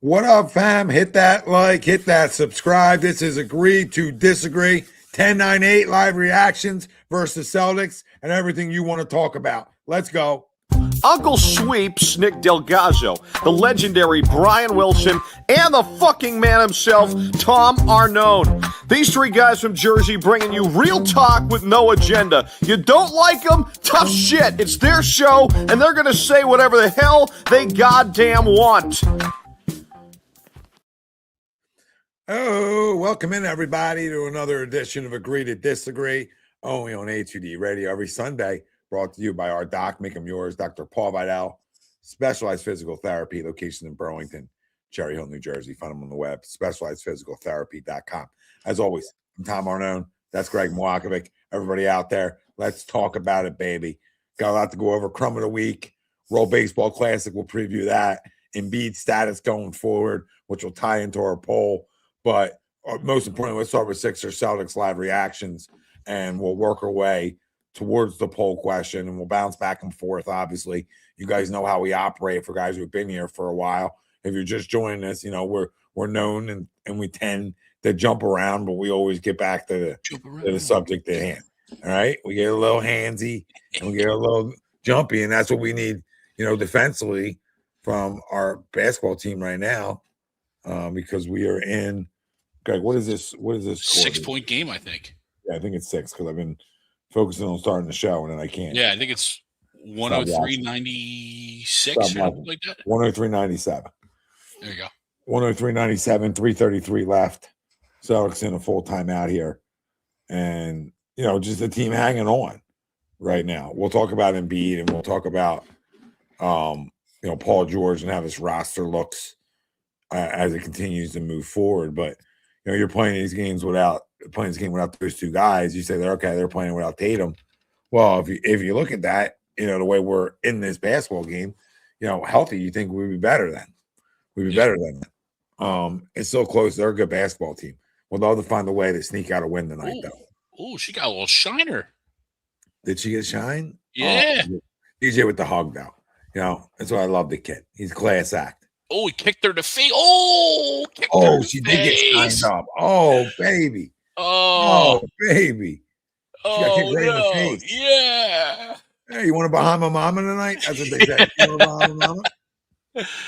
What up, fam? Hit that like, hit that subscribe. This is Agree to Disagree. 10-9-8 live reactions versus Celtics and everything you want to talk about. Let's go. Uncle Sweeps, Nick Delgado, the legendary Brian Wilson, and the fucking man himself, Tom Arnone. These three guys from Jersey bringing you real talk with no agenda. You don't like them? Tough shit. It's their show, and they're going to say whatever the hell they goddamn want. Oh, welcome in, everybody, to another edition of Agree to Disagree, only on A2D Radio every Sunday, brought to you by our doc, make them yours, Dr. Paul Vidal, Specialized Physical Therapy, location in Burlington, Cherry Hill, New Jersey. Find them on the web, specializedphysicaltherapy.com. As always, I'm Tom Arnone. That's Greg Mwakovic. Everybody out there, let's talk about it, baby. Got a lot to go over. Crumb of the week, World Baseball Classic, we'll preview that. Embiid status going forward, which will tie into our poll. But most importantly, let's start with Sixers Celtics live reactions, and we'll work our way towards the poll question, and we'll bounce back and forth. Obviously, you guys know how we operate for guys who've been here for a while. If you're just joining us, you know we're known and we tend to jump around, but we always get back to the subject at hand. All right, we get a little handsy and we get a little jumpy, and that's what we need, defensively from our basketball team right now, because we are in. Greg, what is this? What is this? 6-point game, I think. Yeah, I think it's 6 because I've been focusing on starting the show and then I can't. Yeah, I think it's 103.96 or something like that. 103.97. There you go. 103.97, 3:33 left. Celtics in a full timeout here. And, just the team hanging on right now. We'll talk about Embiid and we'll talk about, Paul George and how this roster looks as it continues to move forward. But, you're playing these games without those two guys. You say they're playing without Tatum. Well, if you look at that, the way we're in this basketball game, healthy, you think we'd be better than. It's so close. They're a good basketball team. We'll love to find a way to sneak out a win tonight, though. Oh, she got a little shiner. Did she get shine? Yeah. DJ with the hug, though. That's why I love the kid. He's a class act. Oh, he kicked her to face. Oh, she did get shined up. Oh, baby. Oh, baby. She got kicked right in the face. Yeah. Hey, you want a Bahama Mama tonight? That's what they said. You want a Bahama Mama?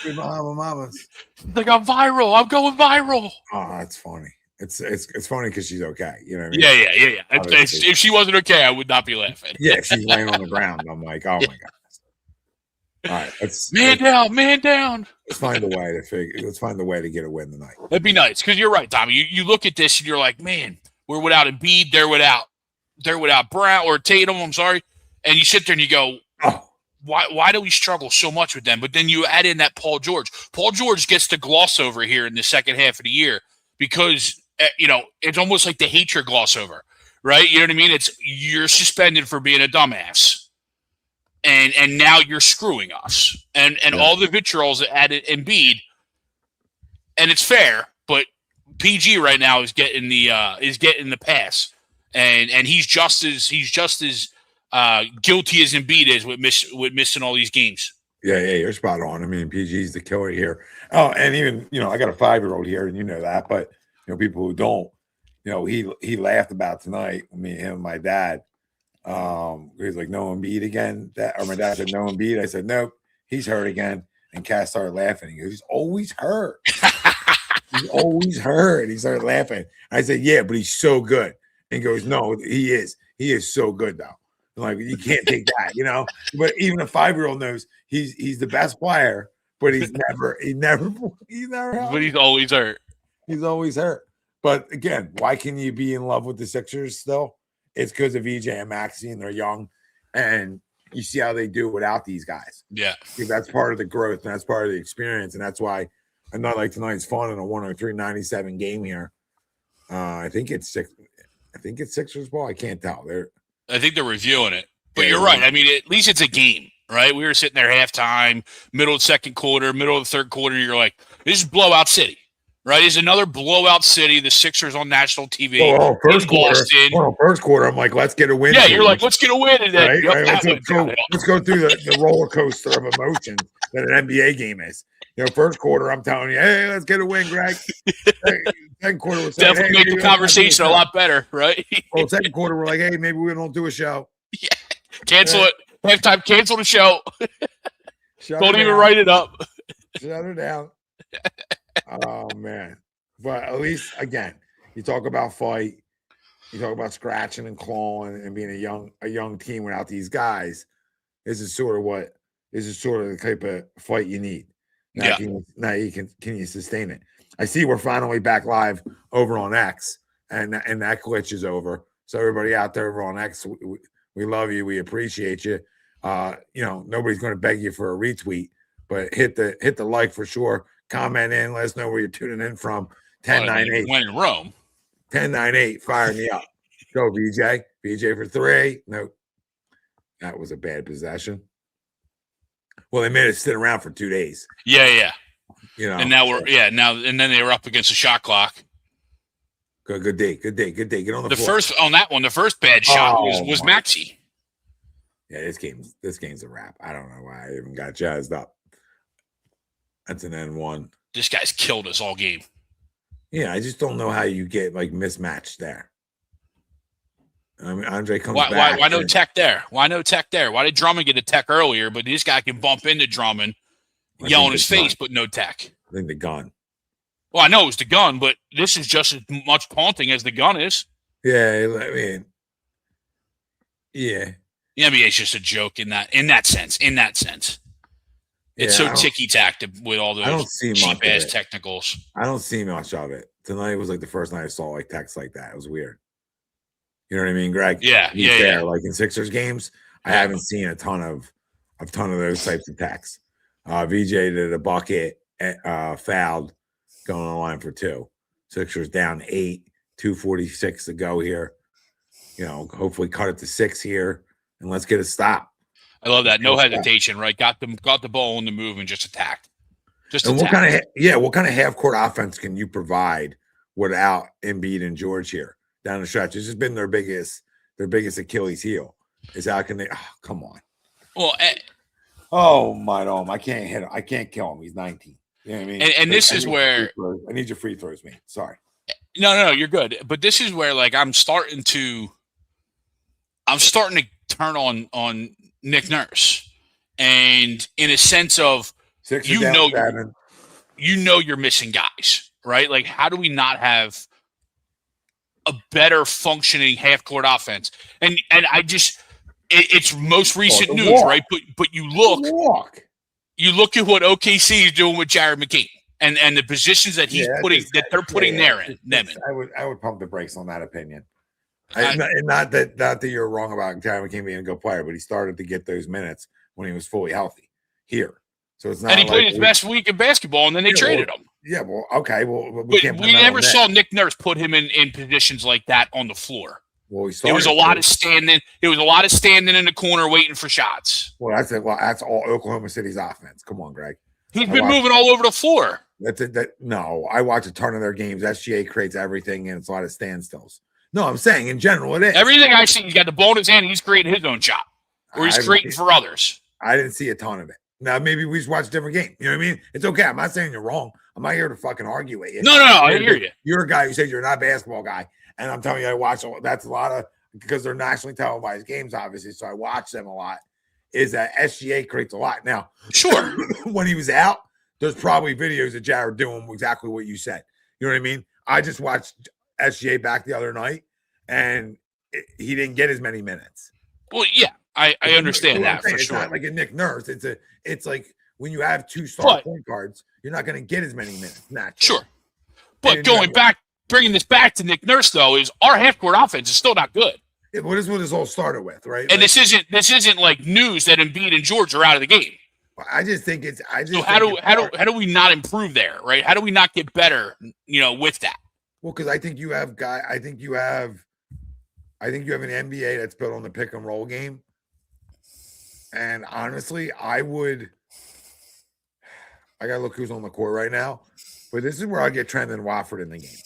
Three Bahama Mamas. Like, I'm viral. I'm going viral. Oh, that's funny. It's funny because she's okay. You know what I mean? Yeah. If she wasn't okay, I would not be laughing. Yeah, she's laying on the ground. I'm like, oh my God. All right, man down. Let's find a way to get a win tonight. That'd be nice, because you're right, Tommy. You look at this and you're like, man, we're without Embiid, they're without Brown or Tatum. I'm sorry, and you sit there and you go, oh, why do we struggle so much with them? But then you add in that Paul George. Paul George gets the gloss over here in the second half of the year because it's almost like the hatred gloss over, right? You know what I mean? It's you're suspended for being a dumbass. And now you're screwing us, and all the vitriols added Embiid, and it's fair, but PG right now is getting the pass, and he's just as guilty as Embiid is with missing all these games. Yeah, you're spot on. I mean, PG's the killer here. Oh, and even I got a 5-year-old here, and that, but people who don't, he laughed about tonight. Me, him, and my dad. He's like, no Embiid again. Or my dad said, no Embiid. I said, nope, he's hurt again. And Cass started laughing. He goes, he's always hurt. He's always hurt. He started laughing. I said, yeah, but he's so good. And he goes, no, he is. He is so good, though. I'm like, you can't take that, But even a 5-year-old knows he's the best player, but he's never hurt. But he's always hurt. He's always hurt. But again, why can you be in love with the Sixers still? It's because of EJ and Maxey, and they're young, and you see how they do without these guys. Yeah. That's part of the growth, and that's part of the experience, and that's why a night like tonight's fun in a 103-97 game here. I think it's Sixers ball. I can't tell. I think they're reviewing it. But you're right. I mean, at least it's a game, right? We were sitting there halftime, middle of the second quarter, middle of the third quarter, and you're like, this is blowout city, right? It's another blowout city. The Sixers on national TV first in Boston. First quarter, I'm like, let's get a win. Yeah, you're like, let's get a win. And then, right? Let's go through the roller coaster of emotions that an NBA game is. First quarter, I'm telling you, hey, let's get a win, Greg. Second quarter, we're saying, definitely make the conversation a lot better, right? Well, second quarter, we're like, hey, maybe we don't do a show. Yeah, cancel it. Halftime, cancel the show. Don't even down. write it up. Shut her down. Oh man! But at least, again, you talk about fight. You talk about scratching and clawing and being a young team without these guys. This is sort of the type of fight you need. Now, can you sustain it? I see we're finally back live over on X, and that glitch is over. So everybody out there over on X, we love you. We appreciate you. Nobody's going to beg you for a retweet, but hit the like for sure. Comment in. Let us know where you're tuning in from. 1098. When in Rome. 1098. Fire me up. Go, VJ. VJ for 3. Nope. That was a bad possession. Well, they made us sit around for 2 days. Yeah. And now and then they were up against the shot clock. Good day. Get on the floor. The first bad shot was Maxey. Yeah, this game's a wrap. I don't know why I even got jazzed up. That's an N1. This guy's killed us all game. Yeah, I just don't know how you get mismatched there. I mean, Andre comes back. Why no tech there? Why did Drummond get a tech earlier, but this guy can bump into Drummond, yell in his face, but no tech? I think the gun. Well, I know it was the gun, but this is just as much taunting as the gun is. Yeah, I mean, yeah. The NBA is just a joke in that sense. It's so ticky-tacked with all those cheap-ass technicals. I don't see much of it. Tonight was like the first night I saw texts like that. It was weird. You know what I mean, Greg? Yeah. Like in Sixers games, I haven't seen a ton of those types of texts. VJ did a bucket, fouled, going on the line for 2. Sixers down 8, 2:46 to go here. Hopefully cut it to 6 here, and let's what hesitation, right? Got the ball on the move and just attacked. What kind of half court offense can you provide without Embiid and George here down the stretch? It's just been their biggest Achilles heel. Is how can they? Oh, come on. Well, my dome! I can't hit him. I can't kill him. He's 19. You know what I mean? And this is where I need your free throws, man. Sorry. No, you're good. But this is where I'm starting to turn on Nick Nurse, and in a sense of you're missing guys, right? Like, how do we not have a better functioning half court offense? And I just it's most recent news, right? But you look at what OKC is doing with Jared McKee and the positions that they're putting them in. I would pump the brakes on that opinion. Not that you're wrong about Jared McKee being a good player, but he started to get those minutes when he was fully healthy here. So it's not. And he played his best week in basketball, and then they traded him. Yeah, well, okay, we never saw Nick Nurse put him in positions like that on the floor. Well, it was a lot of standing. It was a lot of standing in the corner waiting for shots. Well, that's it. Well, that's all Oklahoma City's offense. Come on, Greg. He's been moving all over the floor. That's it. No, I watch a ton of their games. SGA creates everything, and it's a lot of standstills. No, I'm saying in general it is. Everything I see, he's got the ball in his hand, and he's creating his own shot, or he's creating for others. I didn't see a ton of it. Now, maybe we just watch a different game. You know what I mean? It's okay. I'm not saying you're wrong. I'm not here to fucking argue with you. No, I hear you. You're a guy who says you're not a basketball guy, and I'm telling you, I watch. That's a lot of because they're nationally televised games, obviously. So I watch them a lot. Is that SGA creates a lot now? Sure. When he was out, there's probably videos of Jared doing exactly what you said. You know what I mean? I just watched SGA back the other night, and he didn't get as many minutes. Well, yeah, I understand that for sure. It's not like a Nick Nurse. It's like when you have 2 star point guards, you're not going to get as many minutes. Naturally. Sure. But bringing this back to Nick Nurse though, is our half court offense is still not good. Yeah, what is what this all started with, right? And this isn't like news that Embiid and George are out of the game. I just think it's. So how do we not improve there, right? How do we not get better, with that? Well, because I think you have I think you have an NBA that's built on the pick and roll game. And honestly, I would I gotta look who's on the court right now. But this is where I get Trendon Watford in the game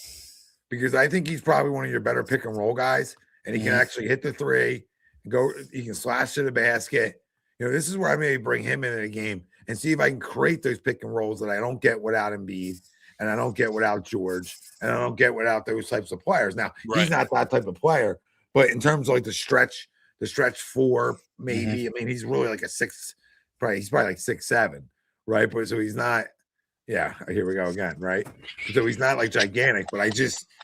because I think he's probably one of your better pick and roll guys, and he can actually hit the three, go. He can slash to the basket. This is where I maybe bring him into the game and see if I can create those pick and rolls that I don't get without Embiid, and I don't get without George, and I don't get without those types of players. Now he's not that type of player, but in terms of like the stretch four, maybe. I mean, he's really like a six. He's probably like 6'7", right? But so he's not. Yeah, here we go again, right? So he's not like gigantic, but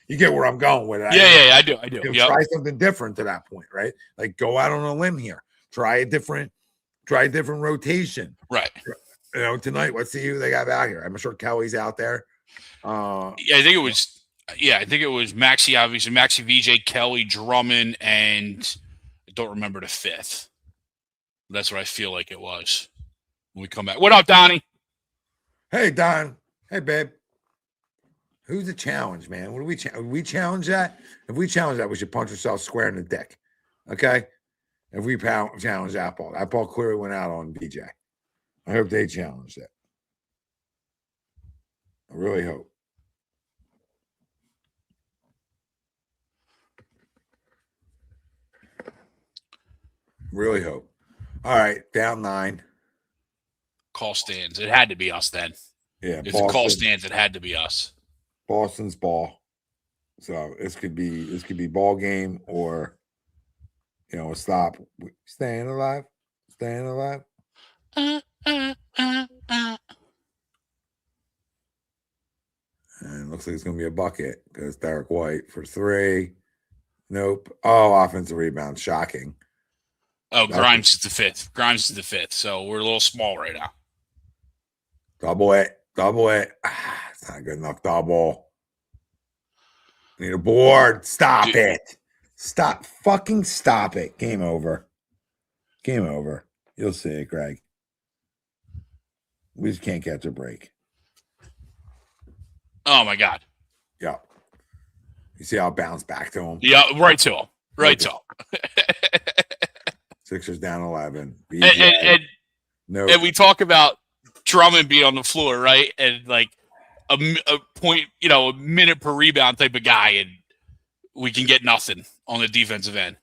you get where I'm going with it. I do. Try something different to that point, right? Like go out on a limb here, try a different rotation, right? Tonight, let's see who they got out here. I'm sure Kelly's out there. I think it was Maxey, obviously Maxey, VJ, Kelly, Drummond, and I don't remember the fifth. That's what I feel like it was when we come back. What up, Donnie? Hey, Don. Hey, babe. Who's the challenge, man? What do we challenge that? If we challenge that, we should punch ourselves square in the dick. Okay? If we challenge that ball clearly went out on BJ. I hope they challenge it. I really hope. Really hope. All right, down 9. Call stands. It had to be us then. Yeah, if the call stands, it had to be us. Boston's ball. So this could be ball game or a stop. Staying alive. And it looks like it's gonna be a bucket because Derek White for 3. Nope. Oh, offensive rebound. Shocking. Oh, Grimes is the fifth. So we're a little small right now. Double it. It's not good enough. Double. Need a board. Stop it. Stop it. Game over. You'll see it, Greg. We just can't catch a break. Oh my God. Yeah. You see how it bounced back to him? Yeah, right to him. Sixers down 11. And we talk about Drummond being on the floor, right? And like a point, a minute per rebound type of guy, and we can get nothing on the defensive end.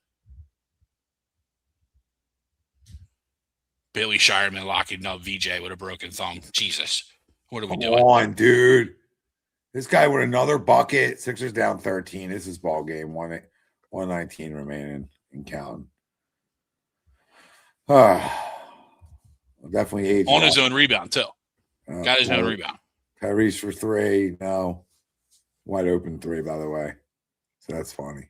Billy Shireman locking up VJ with a broken thumb. Jesus. What are we doing? Come on, dude. This guy with another bucket. Sixers down 13. This is ball game. 119 remaining and counting. Definitely age on his own rebound too. Got his own rebound. Tyrese for 3. No. Wide open 3, by the way. So that's funny.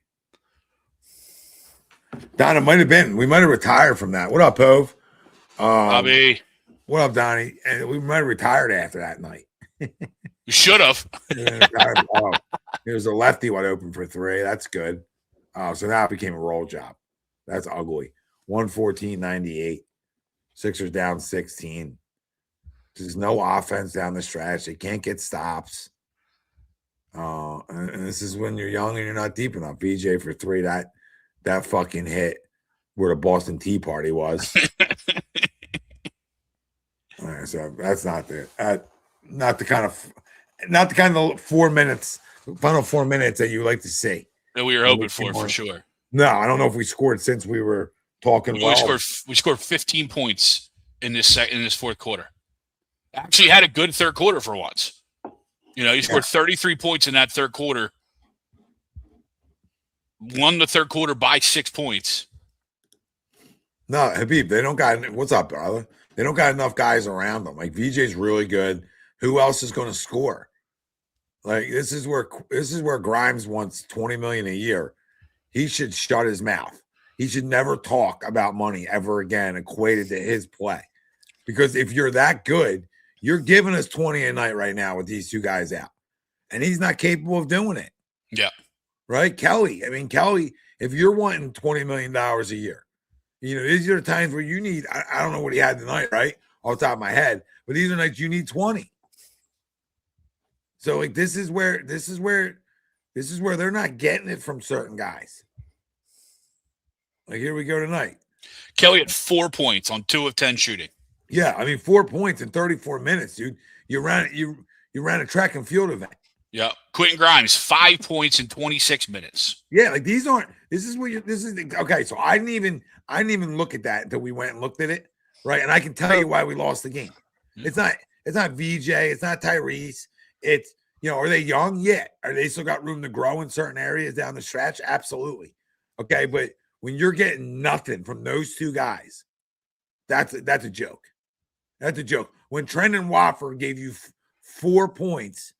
Don, it might have been. We might have retired from that. What up, Pove? Bobby. What up, Donnie? And we might have retired after that night. You should have. There's a lefty wide open for 3. That's good. So now it became a roll job. That's ugly. 114-98. Sixers down 16. There's no offense down the stretch. They can't get stops. And this is when you're young and you're not deep enough. BJ for 3. That fucking hit where the Boston Tea Party was. All right, so that's not the kind of 4 minutes, final 4 minutes that you like to see. That we were hoping for sure. No, I don't know if we scored since we were talking. We scored 15 points in this fourth quarter. Actually had a good third quarter for once. You scored 33 points in that third quarter. Won the third quarter by 6 points. No, Habib, they don't got. What's up, brother? They don't got enough guys around them. Like VJ's really good. Who else is going to score? Like this is where Grimes wants $20 million a year. He should shut his mouth. He should never talk about money ever again equated to his play. Because if you're that good, you're giving us 20 a night right now with these two guys out. And he's not capable of doing it. Yeah. Right? Kelly, if you're wanting $20 million a year, these are the times where you need, I don't know what he had tonight, right? Off the top of my head. But these are nights you need 20. So like this is where they're not getting it from certain guys. Like here we go tonight. Kelly had 4 points on 2 of 10 shooting. Yeah, 4 points in 34 minutes, dude. you ran a track and field event. Yeah. Quentin Grimes, 5 points in 26 minutes. Yeah, like this is okay. So I didn't even look at that until we went and looked at it, right? And I can tell you why we lost the game. It's not VJ, it's not Tyrese. It's, are they young? Yeah. Are they still got room to grow in certain areas down the stretch? Absolutely. Okay, but when you're getting nothing from those two guys, that's a joke. That's a joke. When Trendon Watford gave you 4 points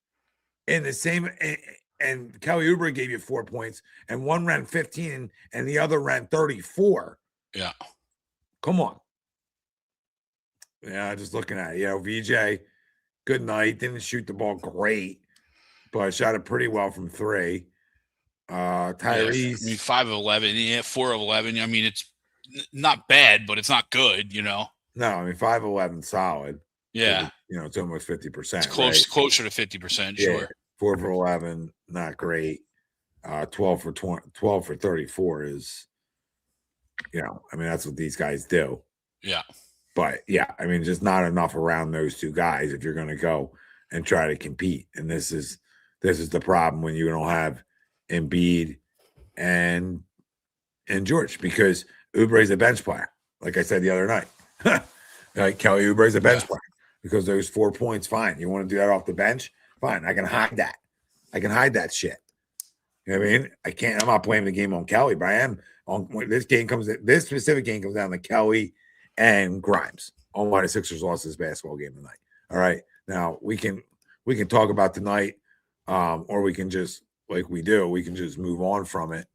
in the same, and Kelly Oubre gave you 4 points, and one ran 15 and the other ran 34. Yeah. Come on. Yeah, just looking at it. VJ, good night. Didn't shoot the ball great, but shot it pretty well from 3. Tyrese. Yeah, 5 of 11. Yeah, 4 of 11. I mean, it's not bad, but it's not good, No, 5 of 11 solid. Yeah. It's almost 50%. It's closer to 50%, yeah. sure. 4 for 11, not great. 12 for 34 is, that's what these guys do. Yeah. But yeah, just not enough around those two guys if you're going to go and try to compete. And this is the problem when you don't have Embiid and George, because Oubre's a bench player. Like I said the other night, like Kelly Oubre's a bench player because those 4 points, fine. You want to do that off the bench? Fine. I can hide that. I can hide that shit. You know what I mean? I'm not blaming the game on Kelly, but I am on when this specific game comes down to Kelly and Grimes on why the Sixers lost this basketball game tonight. All right. Now we can talk about tonight, or we can just, like we do, we can just move on from it.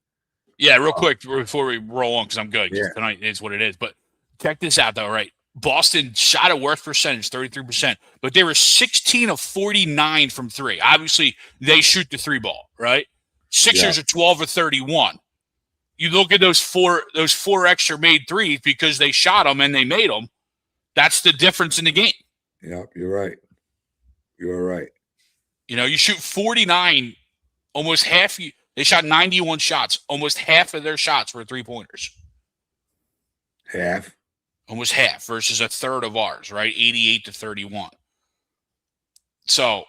Yeah, real quick before we roll on, because I'm good. Yeah. Tonight is what it is. But check this out, though, right? Boston shot at worst percentage, 33%, but they were 16 of 49 from 3. Obviously, they shoot the 3 ball, right? Sixers are 12 of 31. You look at those four extra made threes because they shot them and they made them. That's the difference in the game. Yep, you're right. You're right. You shoot 49, almost half. They shot 91 shots. Almost half of their shots were 3-pointers. Half? Almost half versus a third of ours, right? 88 to 31. So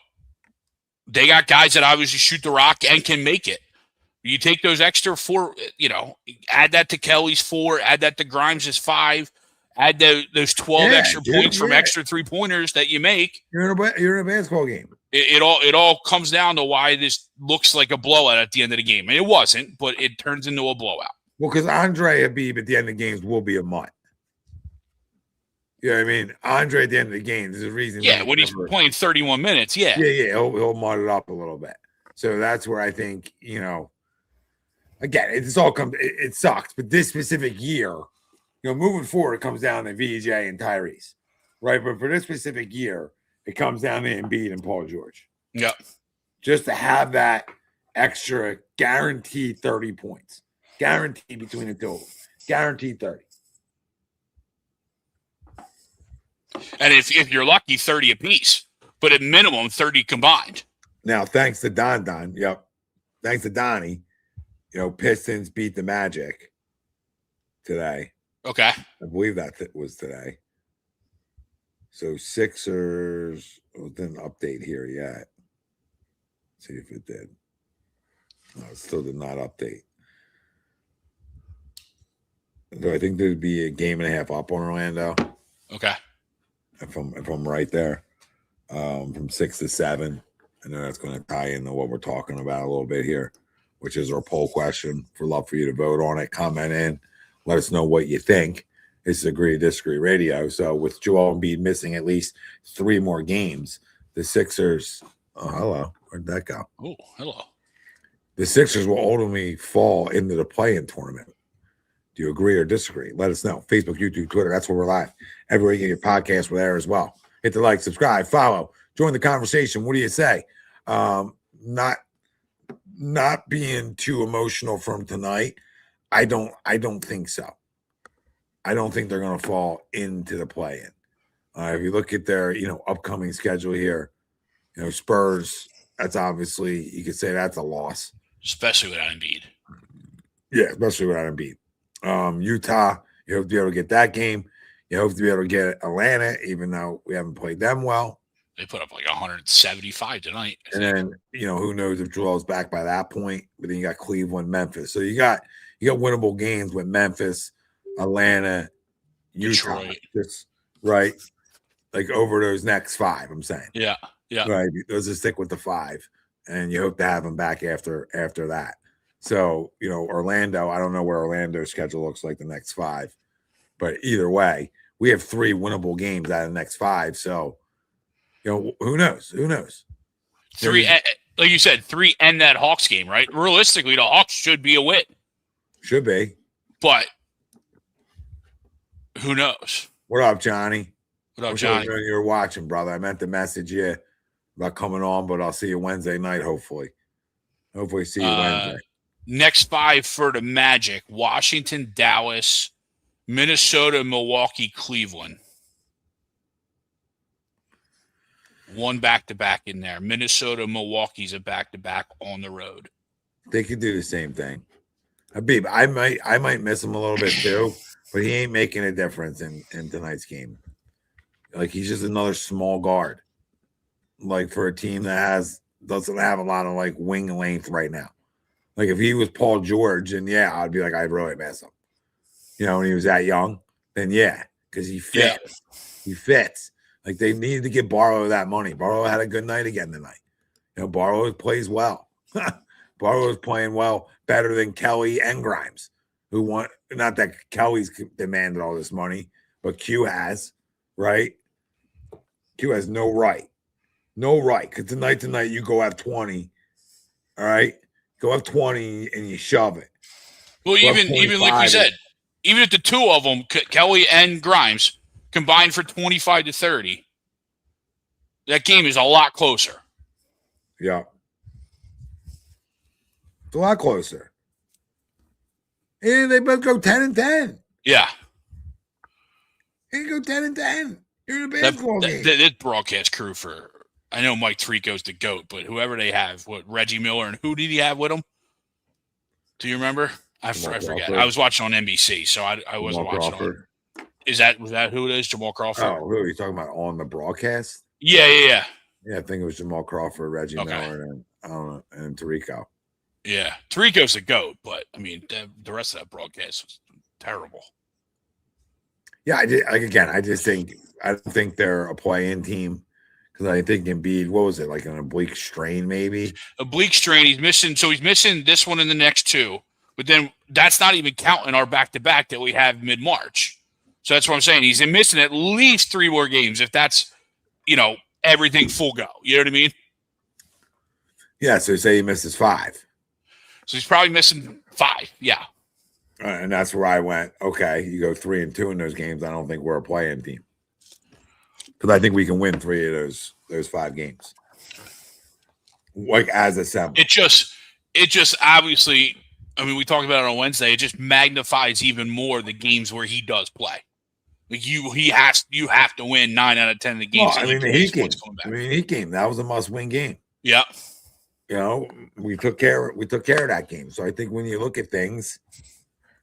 they got guys that obviously shoot the rock and can make it. You take those extra 4, add that to Kelly's 4, add that to Grimes' 5, add those 12 extra points from extra 3-pointers that you make. You're in a basketball game. It all comes down to why this looks like a blowout at the end of the game. And it wasn't, but it turns into a blowout. Well, because Andre Habib at the end of the games will be a mutt. You know what I mean? Andre at the end of the game, there's a reason. Yeah, when he's playing 31 minutes, yeah. Yeah, he'll mud it up a little bit. So that's where I think, again, it sucks. But this specific year, moving forward, it comes down to VJ and Tyrese, right? But for this specific year, it comes down to Embiid and Paul George. Yep. Just to have that extra guaranteed 30 points. Guaranteed between the two of them. Guaranteed 30. And if you're lucky, 30 apiece. But at minimum, 30 combined. Now, thanks to Don. Yep. Thanks to Donnie. Pistons beat the Magic today. Okay. I believe that was today. So Sixers, didn't update here yet. See if it did. No, it still did not update. So I think there'd be a game and a half up on Orlando. Okay. If I'm right there, from 6 to 7. I know that's going to tie into what we're talking about a little bit here, which is our poll question. For love for you to vote on it, comment in, let us know what you think. This is Agree to Disagree Radio. So with Joel Embiid missing at least 3 more games, the Sixers. Oh, hello. Where'd that go? Oh, hello. The Sixers will ultimately fall into the play-in tournament. Do you agree or disagree? Let us know. Facebook, YouTube, Twitter. That's where we're live. Everywhere you get your podcast, we're there as well. Hit the like, subscribe, follow, join the conversation. What do you say? Not being too emotional from tonight. I don't think so. I don't think they're going to fall into the play-in. If you look at their, upcoming schedule here, Spurs. That's obviously, you could say that's a loss, especially without Embiid. Yeah, especially without Embiid. Utah, you hope to be able to get that game. You hope to be able to get Atlanta, even though we haven't played them well. They put up like 175 tonight. And then, who knows if Joel's back by that point. But then you got Cleveland, Memphis. So you got winnable games with Memphis, Atlanta, Utah. Detroit. Just right. Like over those next 5, I'm saying. Yeah. Right. Those just stick with the 5. And you hope to have them back after that. So, Orlando, I don't know where Orlando's schedule looks like the next 5. But either way, we have 3 winnable games out of the next 5. So, who knows? Who knows? 3, like you said, 3 and that Hawks game, right? Realistically, the Hawks should be a win. Should be. But who knows? What up, Johnny? What up, Johnny? You're watching, brother. I meant to message you about coming on, but I'll see you Wednesday night, hopefully. Hopefully see you Wednesday. Next 5 for the Magic: Washington, Dallas, Minnesota, Milwaukee, Cleveland. 1 back-to-back in there. Minnesota, Milwaukee's a back-to-back on the road. They could do the same thing. Habib, I might miss him a little bit too, but he ain't making a difference in tonight's game. Like, he's just another small guard. Like, for a team that doesn't have a lot of like wing length right now. Like, if he was Paul George, and I'd be like, I'd really miss him. When he was that young, then because he fits. Yeah. He fits. Like, they needed to give Barlow that money. Barlow had a good night again tonight. Barlow plays well. Barlow is playing well, better than Kelly and Grimes, who want. Not that Kelly's demanded all this money, but Q has, right? Q has no right. No right. Because tonight you go have 20. All right? Go have 20 and you shove it. Well, even like we said, even if the 2 of them, Kelly and Grimes, combined for 25 to 30, that game is a lot closer. Yeah. It's a lot closer. And they both go 10-10. Yeah. They go 10-10. You're in a basketball game. This broadcast crew I know Mike Tirico's the GOAT, but whoever they have, Reggie Miller, and who did he have with him? Do you remember? I forget. I was watching on NBC, so I wasn't watching Crawford. Was that who it is? Jamal Crawford? Oh, who are you talking about on the broadcast? Yeah. Yeah, I think it was Jamal Crawford, Reggie Miller, and I don't know, and Tirico. Yeah, Tirico's the GOAT, but I mean, the rest of that broadcast was terrible. Yeah, I don't think they're a play-in team because I think Embiid, what was it, like an oblique strain maybe? Oblique strain. He's missing this one and the next 2, but then that's not even counting our back-to-back that we have mid-March. So that's what I'm saying. He's missing at least 3 more games if that's, everything full go. You know what I mean? Yeah, so say he misses 5. So he's probably missing 5. Yeah. And that's where I went, okay, you go 3-2 in those games. I don't think we're a play-in team. Because I think we can win 3 of those 5 games. Like as a 7. It just obviously, I mean, we talked about it on Wednesday. It just magnifies even more the games where he does play. Like you have to win 9 out of 10 of the games. Well, the Heat game. That was a must-win game. Yeah. We took care of that game. So I think when you look at things,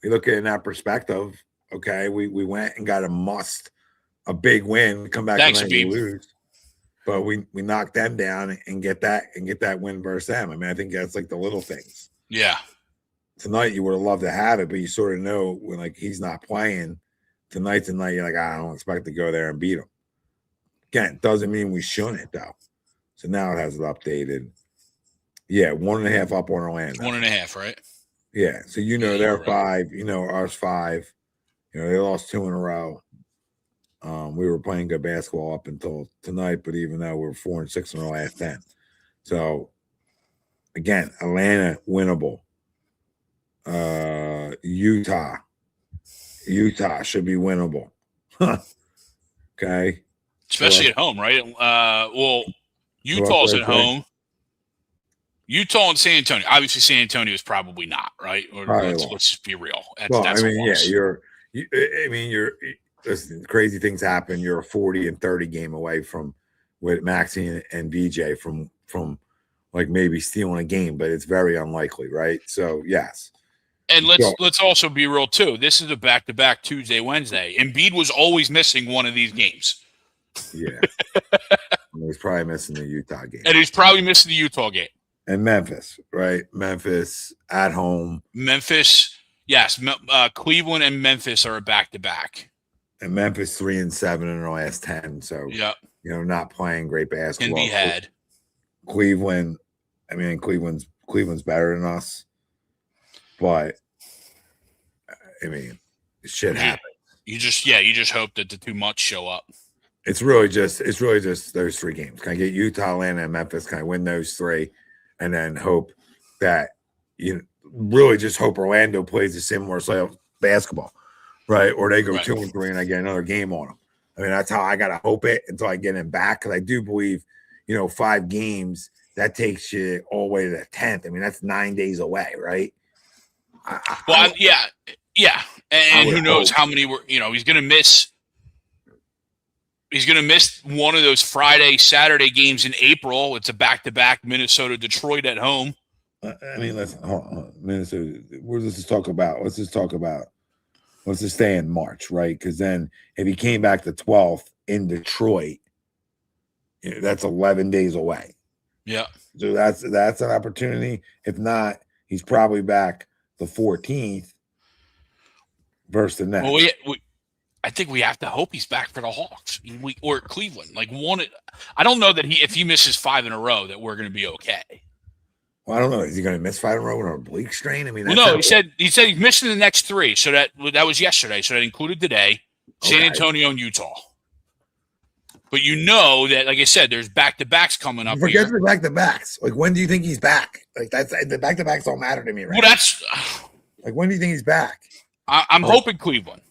you look at it in that perspective. Okay, we went and got a big win, come back and lose. But we knocked them down and get that win versus them. I mean, I think that's like the little things. Yeah. Tonight you would have loved to have it, but you sort of know when like he's not playing tonight, you're like, I don't expect to go there and beat him. Again, doesn't mean we shouldn't though. So now it has it updated. Yeah, 1.5 up on Orlando. 1.5, right? Yeah. So they're 5, ours 5. They lost 2 in a row. We were playing good basketball up until tonight, but even though we're 4-6 in the last 10. So again, Atlanta winnable. Utah should be winnable. Okay. Especially at home, right? Utah's at home. Utah and San Antonio. Obviously, San Antonio is probably not, right? Let's just be real. Listen, crazy things happen. You're a 40 and 30 game away from with Maxey and VJ from like maybe stealing a game, but it's very unlikely, right? So yes. And let's also be real too. This is a back-to-back Tuesday, Wednesday. Embiid was always missing one of these games. Yeah. He's probably missing the Utah game. And he's probably missing the Utah game. And Memphis, right? Memphis at home. Memphis, yes. Cleveland and Memphis are a back-to-back. And Memphis 3-7 in the last 10. So, not playing great basketball. Can be had. Cleveland, Cleveland's better than us. But, shit happens. You just hope that the too much show up. It's really just those 3 games. Can I get Utah, Atlanta, and Memphis? Can I win those 3? And then hope that really just hope Orlando plays a similar style of basketball, right? Or they go 2-3 and I get another game on them. That's how I gotta hope it until I get him back, because I do believe, 5 games that takes you all the way to the 10th. That's 9 days away, right? Yeah. And who knows how many were? He's gonna miss. He's going to miss one of those Friday, Saturday games in April. It's a back-to-back Minnesota-Detroit at home. Listen, hold on. Minnesota, let's just talk about, let's just stay in March, right? Because then if he came back the 12th in Detroit, that's 11 days away. Yeah. So that's an opportunity. If not, he's probably back the 14th versus the Nets. Well, I think we have to hope he's back for the Hawks or Cleveland. I don't know that if he misses 5 in a row that we're going to be okay. Well, I don't know. Is he going to miss 5 in a row with an oblique strain? No. He said he's missing the next 3. So that was yesterday. So that included today, San Antonio and Utah. But that, like I said, there's back-to-backs coming up. Forget the back-to-backs. When do you think he's back? That's the back-to-backs don't matter to me, right? Well, that's when do you think he's back? I'm hoping Cleveland.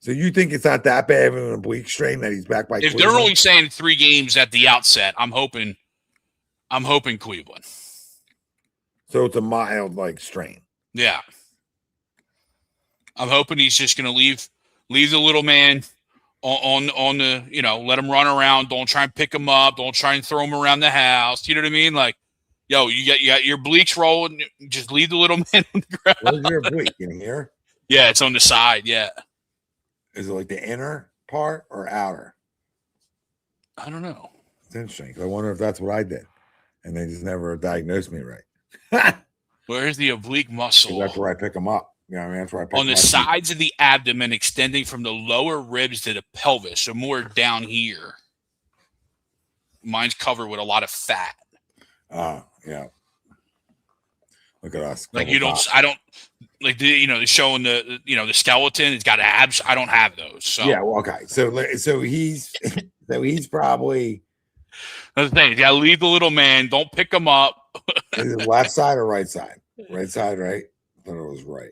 So you think it's not that bad of an oblique strain that he's back by? If Cleveland? They're only saying 3 games at the outset, I'm hoping Cleveland. So it's a mild strain. Yeah, I'm hoping he's just going to leave the little man on the let him run around. Don't try and pick him up. Don't try and throw him around the house. You know what I mean? You got your bleaks rolling. Just leave the little man on the ground. Where's your bleak in here? Yeah, it's on the side. Yeah. Is it the inner part or outer? I don't know. It's interesting. I wonder if that's what I did, and they just never diagnosed me right. Where's the oblique muscle? That's where I pick them up. That's where I pick on the sides of the abdomen, extending from the lower ribs to the pelvis, so more down here. Mine's covered with a lot of fat. Oh, yeah. Look at us. They're showing the skeleton. It's got abs. I don't have those. So yeah, well, okay. So he's probably. That's the thing. You gotta leave the little man. Don't pick him up. Is it left side or right side? Right side, right? I thought it was right.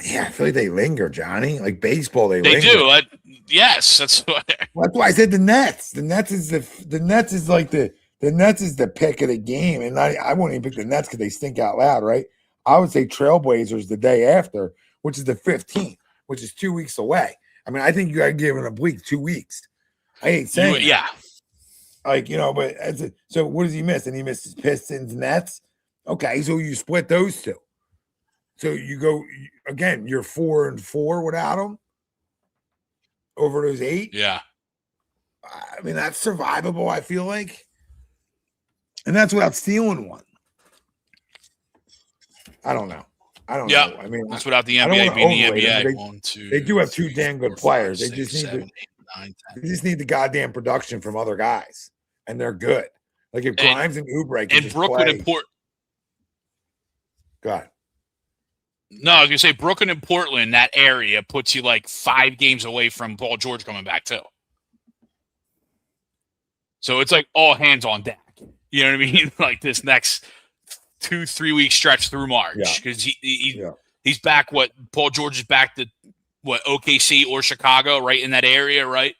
Yeah, I feel like they linger, Johnny. Like baseball, they linger. Do. Yes, that's why I said the Nets. The Nets is the Nets is the pick of the game, and I won't even pick the Nets because they stink out loud, right? I would say Trailblazers the day after, which is the 15th, which is 2 weeks away. I think you got to give it a week, 2 weeks. I ain't saying yeah. But so what does he miss? And he misses Pistons, Nets. Okay, so you split those 2. So you go again. You're 4-4 without them over those 8. Yeah, that's survivable. I feel like, and that's without stealing one. I don't know. That's without the NBA being the NBA. They do have 2 damn good players. They just need the goddamn production from other guys, and they're good. Like if Grimes and Oubre can and Brooklyn and Port. Go ahead. No, I was gonna say Brooklyn and Portland. That area puts you 5 games away from Paul George coming back too. So it's all hands on deck. You know what I mean? This next 2-3 week stretch through March because he's back. Paul George is back to OKC or Chicago, right in that area, right?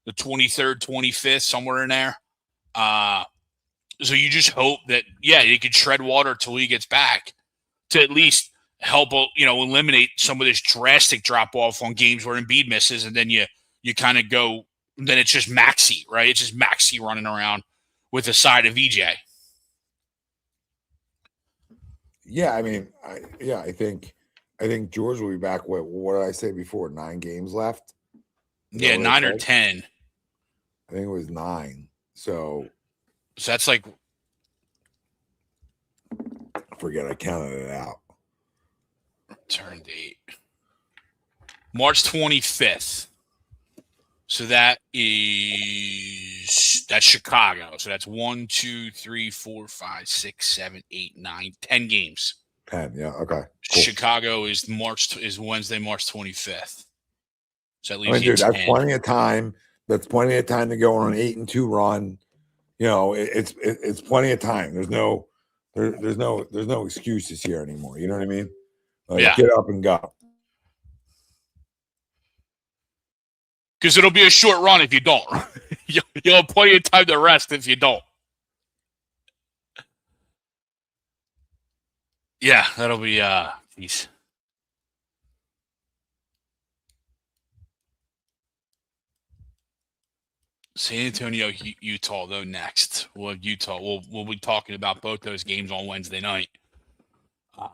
The 23rd, 25th, somewhere in there. So you just hope that they could tread water till he gets back to at least help eliminate some of this drastic drop off on games where Embiid misses, and then you kind of go. Then it's just Maxey, right? It's just Maxey running around with a side of VJ. Yeah, I think I think George will be back. What did I say before? 9 games left? Yeah, 9 or 10. I think it was 9. So that's like, I forget. I counted it out. Turn date. March 25th. So that's Chicago. So that's 1, 2, 3, 4, 5, 6, 7, 8, 9, 10 games. 10, yeah, okay. Cool. Chicago is Wednesday, March 25th. So that leaves dude, 10. that's plenty of time. That's plenty of time to go on an 8-2 run. You know, it's plenty of time. There's no excuses here anymore. You know what I mean? Get up and go. Because it'll be a short run if you don't. You'll have plenty of time to rest if you don't. Yeah, that'll be peace. San Antonio, Utah, though, next. We'll have Utah. We'll be talking about both those games on Wednesday night.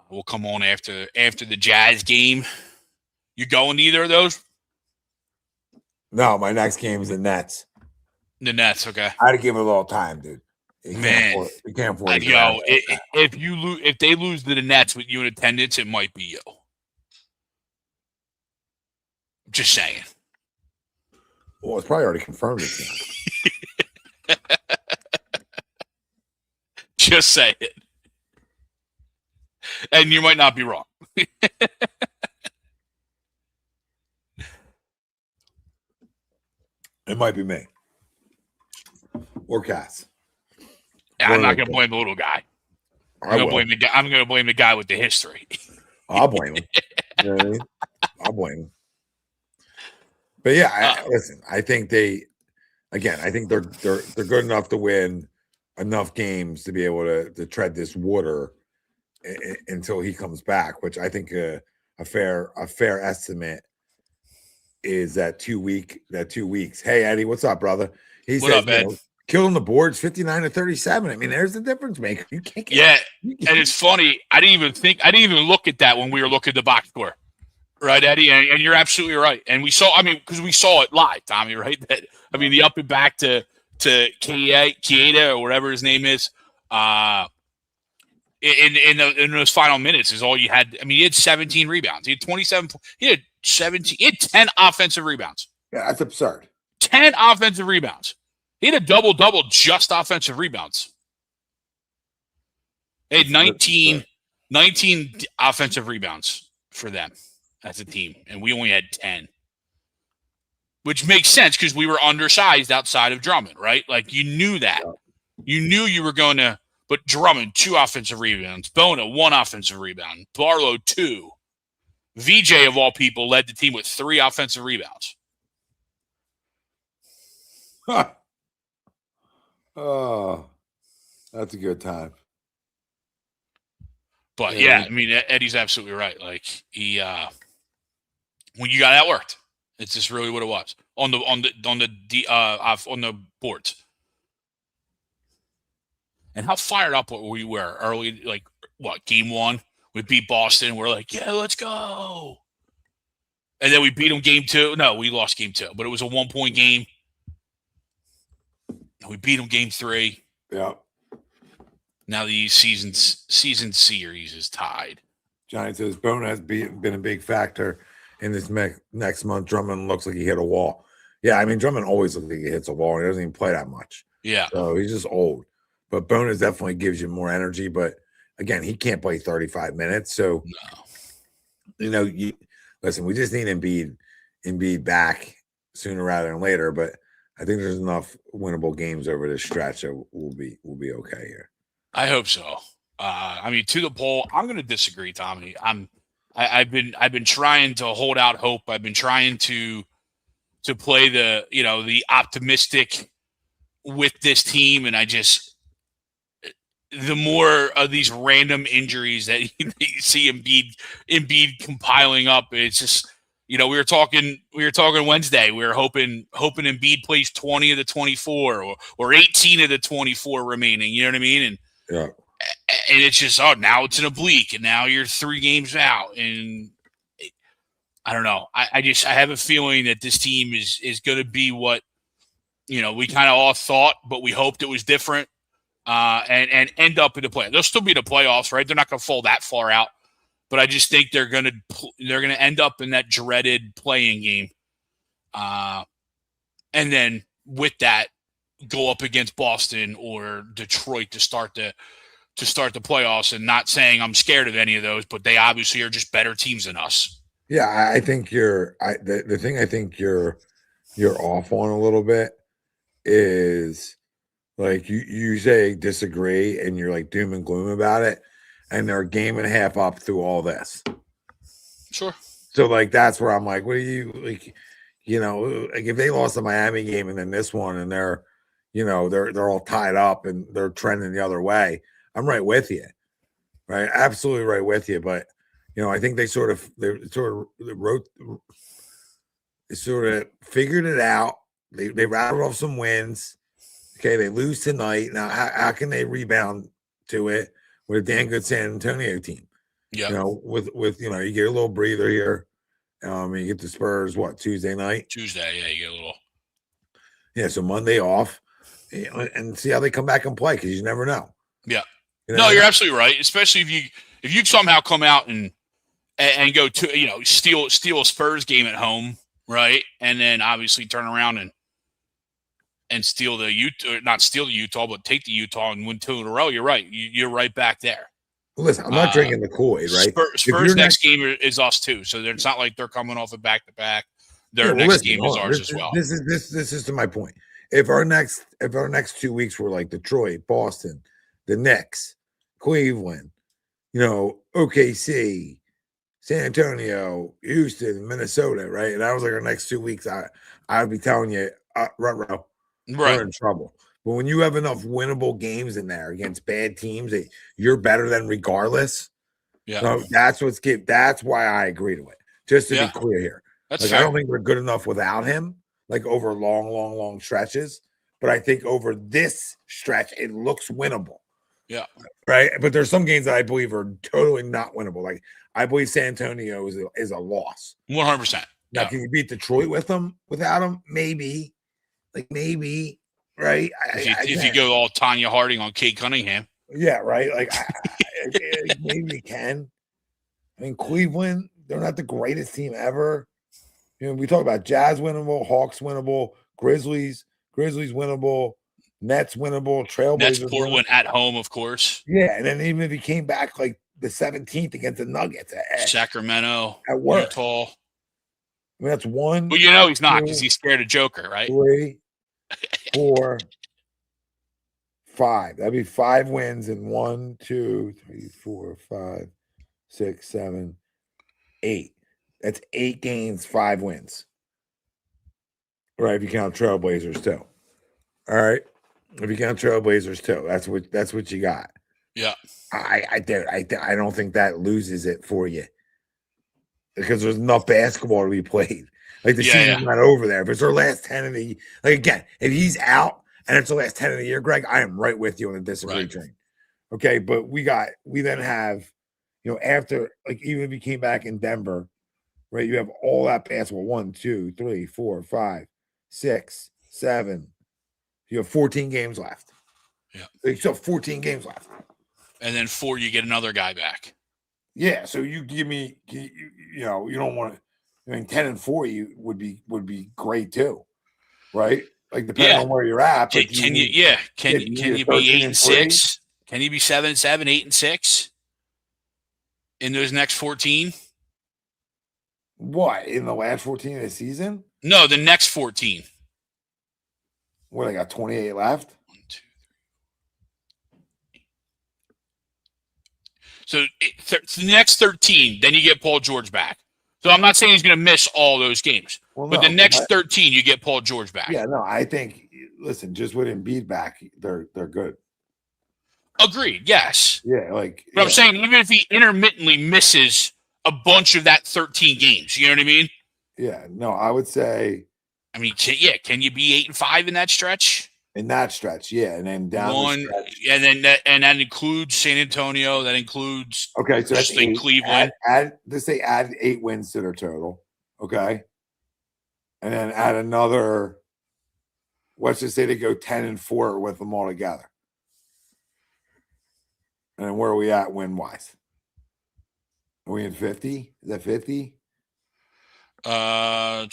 We'll come on after the Jazz game. You going to either of those? No, my next game is the Nets. The Nets, okay. I had to give it a little time, dude. You can't afford it. If they lose to the Nets with you in attendance, it might be you. Just saying. Well, it's probably already confirmed. Just say it. And you might not be wrong. It might be me. Or Cass. Yeah, I'm not going to blame the little guy. I'm going to blame the guy with the history. I'll blame him. You know what I mean? I'll blame him. But yeah, listen. I think they're good enough to win enough games to be able to tread this water until he comes back. Which I think a fair estimate is that 2 weeks. Hey Eddie, what's up, brother? He said, killing the boards 59-37. I mean, there's the difference maker. You can't get and it's funny. I didn't even look at that when we were looking at the box score. Right, Eddie, and you're absolutely right. And we saw because we saw it live, Tommy, right? The up and back to Kieda or whatever his name is, in those final minutes is all you had. I mean, he had 17 rebounds. He had 27. He had 17. He had 10 offensive rebounds. Yeah, that's absurd. 10 offensive rebounds. He had a double-double just offensive rebounds. They had 19 offensive rebounds for them as a team, and we only had 10. Which makes sense because we were undersized outside of Drummond, right? Like, you knew that. Yeah. You knew you were going to – but Drummond, 2 offensive rebounds. Bona, 1 offensive rebound. Barlow, 2. VJ, of all people, led the team with 3 offensive rebounds. Huh. Oh, that's a good time. But, yeah, I mean, Eddie's absolutely right. Like, he when you got outworked, it's just really what it was on the boards. And how fired up we were early, like game 1, we beat Boston. We're like, yeah, let's go. And then we beat them game 2. No, we lost game 2, but it was a 1-point game. We beat them game 3. Yeah. Now the season series is tied. Johnny says Bona has been a big factor in this next month. Drummond looks like he hit a wall. Yeah, I mean, Drummond always looks like he hits a wall. He doesn't even play that much. Yeah. So he's just old. But Bona definitely gives you more energy. But, again, he can't play 35 minutes. So, listen, we just need Embiid back sooner rather than later. But I think there's enough winnable games over this stretch that we'll be okay here. I hope so. I mean, to the poll, I'm going to disagree, Tommy. I've been trying to hold out hope. I've been trying to play the optimistic with this team, and the more of these random injuries that you see Embiid compiling up, it's just we were talking Wednesday. We were hoping Embiid plays 20 of the 24 or 18 of the 24 remaining. You know what I mean? And yeah. And it's just, now it's an oblique, and now you're 3 games out. And I don't know. I have a feeling that this team is going to be what, we kind of all thought, but we hoped it was different, and end up in the play. They'll still be in the playoffs, right? They're not going to fall that far out, but I just think they're going to end up in that dreaded playing game, and then with that, go up against Boston or Detroit to start the playoffs. And not saying I'm scared of any of those, but they obviously are just better teams than us. Yeah, I think the thing I think you're off on a little bit is like you say disagree and you're like doom and gloom about it, and they're a game and a half up through all this. Sure. So like that's where I'm like, what do you like? Like if they lost the Miami game and then this one and they're all tied up and they're trending the other way, I'm right with you, right? Absolutely right with you, but. I think they sort of figured it out. They rattled off some wins. Okay, they lose tonight. Now, how can they rebound to it with a damn good San Antonio team? Yeah. With you get a little breather here. You get the Spurs Tuesday night. Tuesday, yeah, you get a little. Yeah, so Monday off, and see how they come back and play because you never know. Yeah. No, you're absolutely right. Especially if you somehow come out and go to steal a Spurs game at home, right? And then obviously turn around and steal the Utah, not steal the Utah, but take the Utah and win 2 in a row. You're right. You're right back there. Listen, I'm not drinking the Kool-Aid, right? Spurs next game is us too, so it's not like they're coming off a back-to-back. Their next game is ours as well. This is to my point. If our next 2 weeks were like Detroit, Boston, the Knicks, Cleveland, OKC, San Antonio, Houston, Minnesota, right? And that was like our next 2 weeks. I would be telling you, we're in trouble. But when you have enough winnable games in there against bad teams that you're better than regardless, so that's why I agree to it. Just to be clear here. That's like, fair. I don't think we're good enough without him, like over long stretches. But I think over this stretch, it looks winnable. Yeah. Right. But there's some games that I believe are totally not winnable. Like I believe San Antonio is a loss. 100%. Now, can you beat Detroit without him? Maybe. Maybe. Right. If you go all Tanya Harding on Kate Cunningham. Yeah. Right. Like maybe you can. I mean, Cleveland, they're not the greatest team ever. We talk about Jazz winnable, Hawks winnable, Grizzlies winnable. Nets winnable, Trailblazers. Nets Portland at home, of course. Yeah, and then even if he came back like the 17th against the Nuggets, Sacramento, at work. Utah. I mean, that's one. Well, he's not because he's scared of Joker, right? 3, 4, 5. That'd be 5 wins in 1, 2, 3, 4, 5, 6, 7, 8. That's 8 games, 5 wins. Right, if you count Trailblazers too. All right. If you count Trailblazers too, that's what you got. Yeah, I don't think that loses it for you because there's enough basketball to be played. Like the season's not over there. If it's their last 10 of the again, if he's out and it's the last 10 of the year, Greg, I am right with you on the disagree train. Okay, but we then have after even if he came back in Denver, right? You have all that basketball 1, 2, 3, 4, 5, 6, 7. You have 14 games left. Yeah. You still have 14 games left. And then 4, you get another guy back. Yeah. So you give me, you don't want to, I mean, 10 and 4 you would be great too. Right? Like depending on where you're at. But can you be 8-6? Can you be 7-7, 8-6 in those next 14? What? In the last 14 of the season? No, the next 14. What, I got 28 left? 1, 2, 3. So the next 13, then you get Paul George back. So I'm not saying he's going to miss all those games, but the next 13, you get Paul George back. Yeah, no, I think. Listen, just with Embiid back, they're good. Agreed. Yes. Yeah, But I'm saying even if he intermittently misses a bunch of that 13 games, you know what I mean? Yeah. No, I would say. I mean, can you be 8-5 in that stretch? In that stretch, yeah, and then down one, and then that includes San Antonio. That includes so that's 8. Cleveland. Let's say add 8 wins to their total. Okay. And then add another, let's just say they go 10-4 with them all together. And then where are we at win-wise? Are we in 50? Is that 50? No,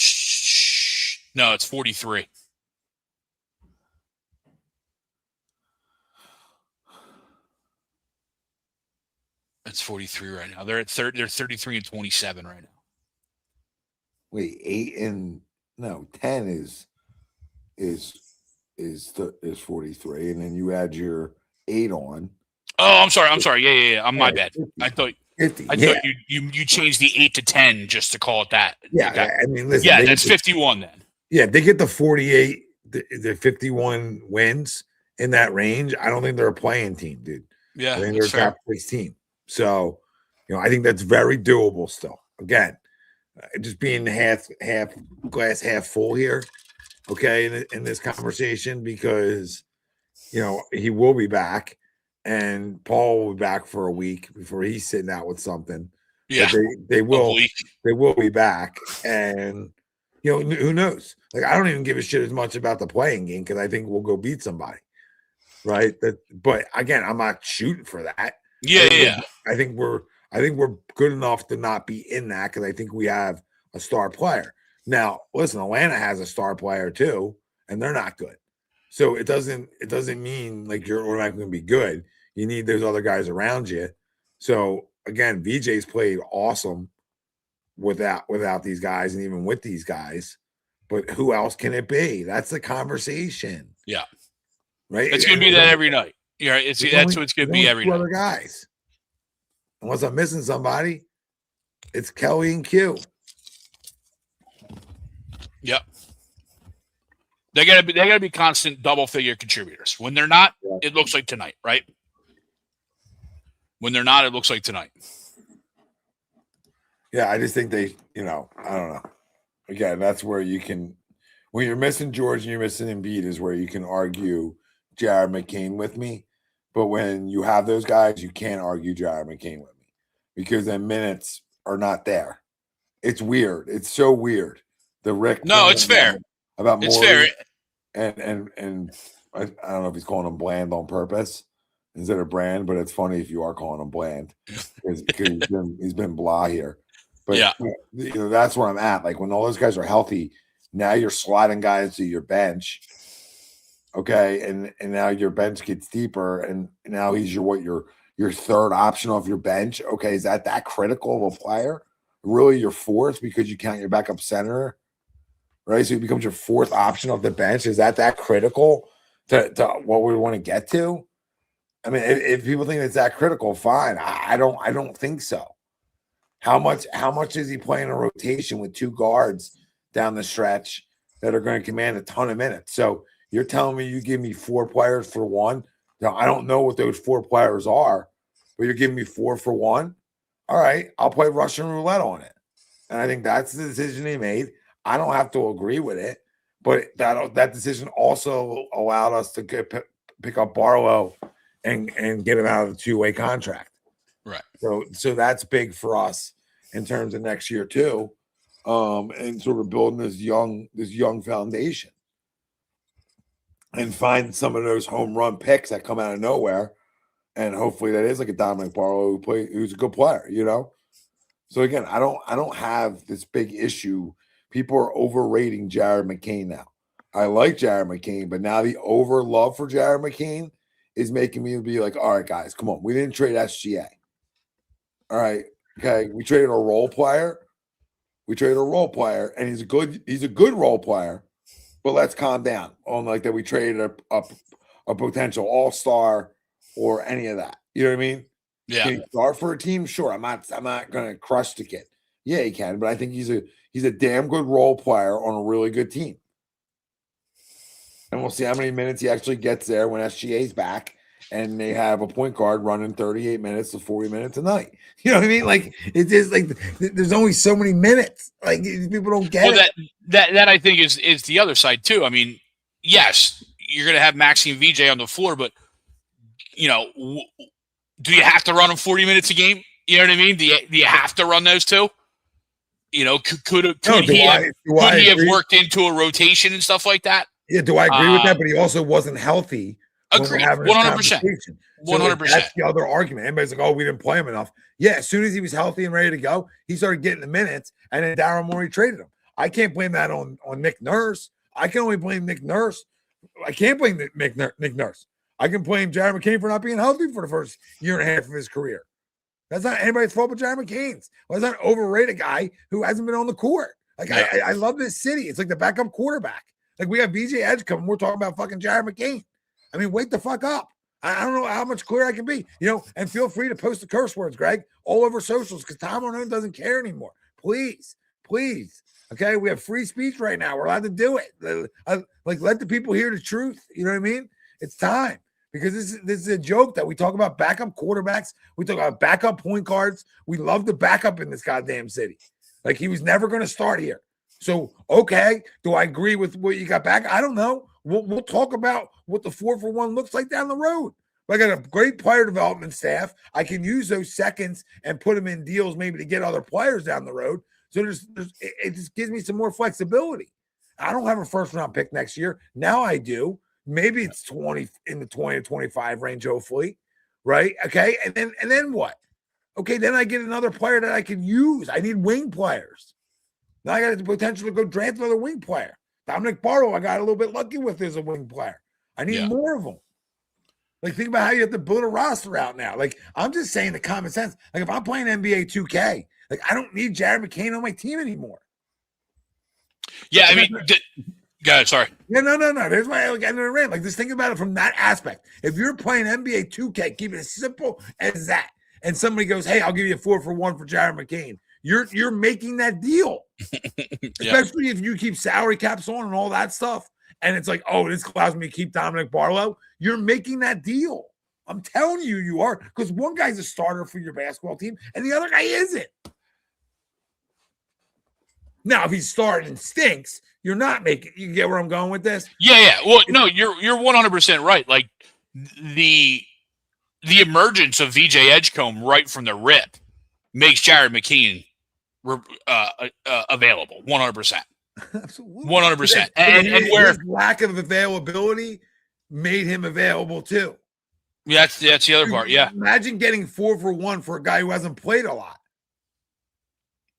it's 43. It's 43 right now. They're 33 and 27 right now. Wait, 10 is 43, and then you add your 8 on. Oh, I'm sorry. Yeah. My bad. 50. I thought 50. I thought you changed the 8 to 10 just to call it that. Yeah, Okay. I mean, listen. Yeah, that's 51 then. Yeah, they get the 48, the 51 wins in that range. I don't think they're a playing team, dude. Yeah, I think they're a fair. top 6 team. So, I think that's very doable still. Again, just being half glass half full here, okay, in this conversation, because he will be back, and Paul will be back for a week before he's sitting out with something. Yeah, but they will be back, and who knows? Like, I don't even give a shit as much about the playing game because I think we'll go beat somebody, right? But again, I'm not shooting for that. Yeah. I think we're good enough to not be in that because I think we have a star player. Now, listen, Atlanta has a star player too, and they're not good. So it doesn't mean like you're automatically going to be good. You need those other guys around you. So again, VJ's played awesome without these guys and even with these guys. But who else can it be? That's the conversation. Yeah. Right? It's going to be that every night. Yeah, that's what it's going to be every night. Other guys. Unless I'm missing somebody, it's Kelly and Q. Yep. They gotta be constant double figure contributors. When they're not, it looks like tonight, right? When they're not, it looks like tonight. Yeah, I just think they, I don't know. Again, that's where you can, when you're missing George and you're missing Embiid, is where you can argue Jared McCain with me. But when you have those guys, you can't argue Jared McCain with me because the minutes are not there. It's weird. It's so weird. The Rick. No, it's fair. About it's Morey, fair. And I don't know if he's calling him Bland on purpose instead of Brand, but it's funny if you are calling him Bland because he's been blah here. But yeah, that's where I'm at. Like when all those guys are healthy, now you're sliding guys to your bench. Okay, and now your bench gets deeper, and now he's your third option off your bench. Okay, is that critical of a player? Really, your fourth because you count your backup center, right? So he becomes your fourth option off the bench. Is that critical to what we want to get to? I mean, if people think it's that critical, fine. I don't think so. How much is he playing a rotation with 2 guards down the stretch that are going to command a ton of minutes? So you're telling me you give me 4 players for 1? Now, I don't know what those 4 players are, but you're giving me 4 for 1? All right, I'll play Russian roulette on it. And I think that's the decision he made. I don't have to agree with it, but that decision also allowed us to pick up Barlow and get him out of the 2-way contract. Right. So that's big for us in terms of next year too, and sort of building this young foundation and find some of those home run picks that come out of nowhere, and hopefully that is like a Dominic Barlow who's a good player, So again, I don't have this big issue. People are overrating Jared McCain now. I like Jared McCain, but now the over love for Jared McCain is making me be like, all right, guys, come on. We didn't trade SGA. All right. Okay. We traded a role player. And he's a good role player. But let's calm down on like that. We traded a potential all-star or any of that. You know what I mean? Yeah. Can he start for a team? Sure. I'm not gonna crush the kid. Yeah, he can, but I think he's a damn good role player on a really good team. And we'll see how many minutes he actually gets there when SGA's back and they have a point guard running 38 minutes to 40 minutes a night. You know what I mean? Like, it's just like there's only so many minutes. Like, people don't get it. That I think is the other side too. I mean, yes, you're going to have Maxey and VJ on the floor, but do you have to run them 40 minutes a game? You know what I mean? Do you have to run those two? You know, could No, he have agree? worked into a rotation and stuff like that? Yeah, do I agree with that? But he also wasn't healthy when we're Agreed, having this 100%. conversation. So like, 100%. that's the other argument. Everybody's like, "Oh, we didn't play him enough." Yeah, as soon as he was healthy and ready to go, he started getting the minutes, and then Daryl Morey traded him. I can't blame that on Nick Nurse. I can only blame Nick Nurse. I can't blame Nick Nurse. I can blame Jared McCain for not being healthy for the first year and a half of his career. That's not anybody's fault but Jared McCain's. Well, that's not an overrated guy who hasn't been on the court. Like, yeah. I love this city. It's like the backup quarterback. Like, we have BJ Edge coming. We're talking about fucking Jared McCain. I mean, wake the fuck up. I don't know how much clearer I can be, and feel free to post the curse words, Greg, all over socials because Tom Arnone doesn't care anymore. Please. Okay, we have free speech right now. We're allowed to do it. Let the people hear the truth. You know what I mean? It's time because this is a joke that we talk about backup quarterbacks. We talk about backup point guards. We love the backup in this goddamn city. Like, he was never going to start here. So, okay, do I agree with what you got back? I don't know. We'll talk about what the 4-for-1 looks like down the road. I got a great player development staff. I can use those seconds and put them in deals maybe to get other players down the road. So it just gives me some more flexibility. I don't have a first-round pick next year. Now I do. Maybe it's 20 in the 20 to 25 range, hopefully, right? Okay, and then what? Okay, then I get another player that I can use. I need wing players. Now I got the potential to go draft another wing player. Dominic Barlow, I got a little bit lucky with as a wing player. I need more of them. Like, think about how you have to build a roster out now. Like, I'm just saying the common sense. Like, if I'm playing NBA 2K, like, I don't need Jared McCain on my team anymore. Yeah, I mean, go ahead, sorry. Yeah, no. There's my rant. Like, just think about it from that aspect. If you're playing NBA 2K, keep it as simple as that. And somebody goes, "Hey, I'll give you a 4-for-1 for Jared McCain." You're making that deal. Especially if you keep salary caps on and all that stuff. And it's like, oh, this allows me to keep Dominic Barlow. You're making that deal. I'm telling you, you are. Because one guy's a starter for your basketball team and the other guy isn't. Now, if he's starting and stinks, you're not making. You get where I'm going with this? Yeah. Well, no, you're 100% right. Like, the emergence of VJ Edgecombe right from the rip makes Jared McCain available 100%. Absolutely, 100%. And where his lack of availability made him available too. Yeah, that's the other part. Yeah, imagine getting 4-for-1 for a guy who hasn't played a lot.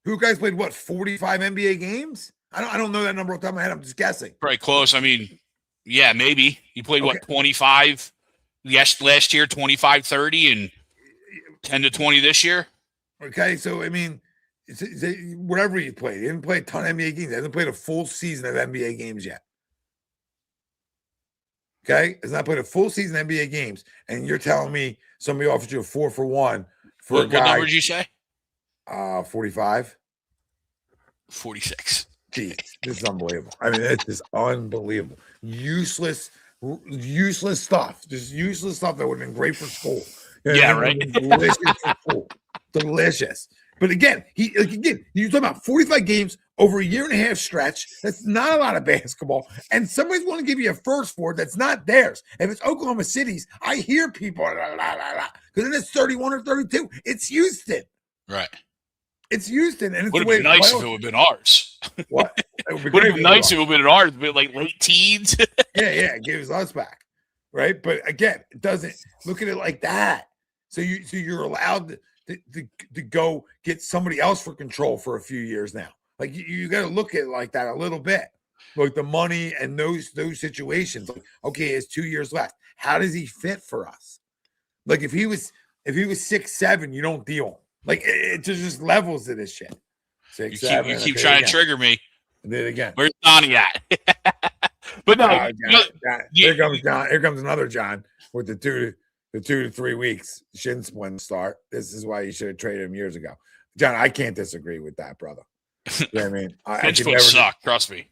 Who guys played what 45 NBA games? I don't know that number off the top of my head. I'm just guessing. Pretty close. I mean, yeah, maybe he played what 25. Yes, last year 25, 30, and 10 to 20 this year. Okay, so I mean, whatever he played, he didn't play a ton of NBA games. He hasn't played a full season of NBA games yet. Okay, has not played a full season of NBA games, and you're telling me somebody offered you a 4-for-1 for a guy. What number did you say? 45. 46. Jeez, this is unbelievable. I mean, it's just unbelievable. Useless stuff. Just useless stuff that would have been great for school. Yeah, right. Delicious for school. Delicious. But again, you're talking about 45 games over a year and a half stretch. That's not a lot of basketball. And somebody's going to give you a first for it that's not theirs. If it's Oklahoma City's, I hear people, because then it's 31 or 32. It's Houston. Right. It's Houston. And it's would have been nice if it would have been ours. What? Would have been nice if it would have been ours, but like late teens. Yeah, it gives us back. Right. But again, it doesn't look at it like that. So you're allowed to go get somebody else for control for a few years now. Like you got to look at it like that a little bit, like the money and those situations. Like, okay, it's 2 years left. How does he fit for us? Like if he was 6'7", you don't deal him. Like it just levels to this shit. 6'7". You keep trying to trigger me. I did it again. Where's Donnie at? But no, here comes John. Here comes another John with the 2 to 3 weeks shin splint start. This is why you should have traded him years ago. John, I can't disagree with that, brother. You know what I mean? I can never suck, trust me.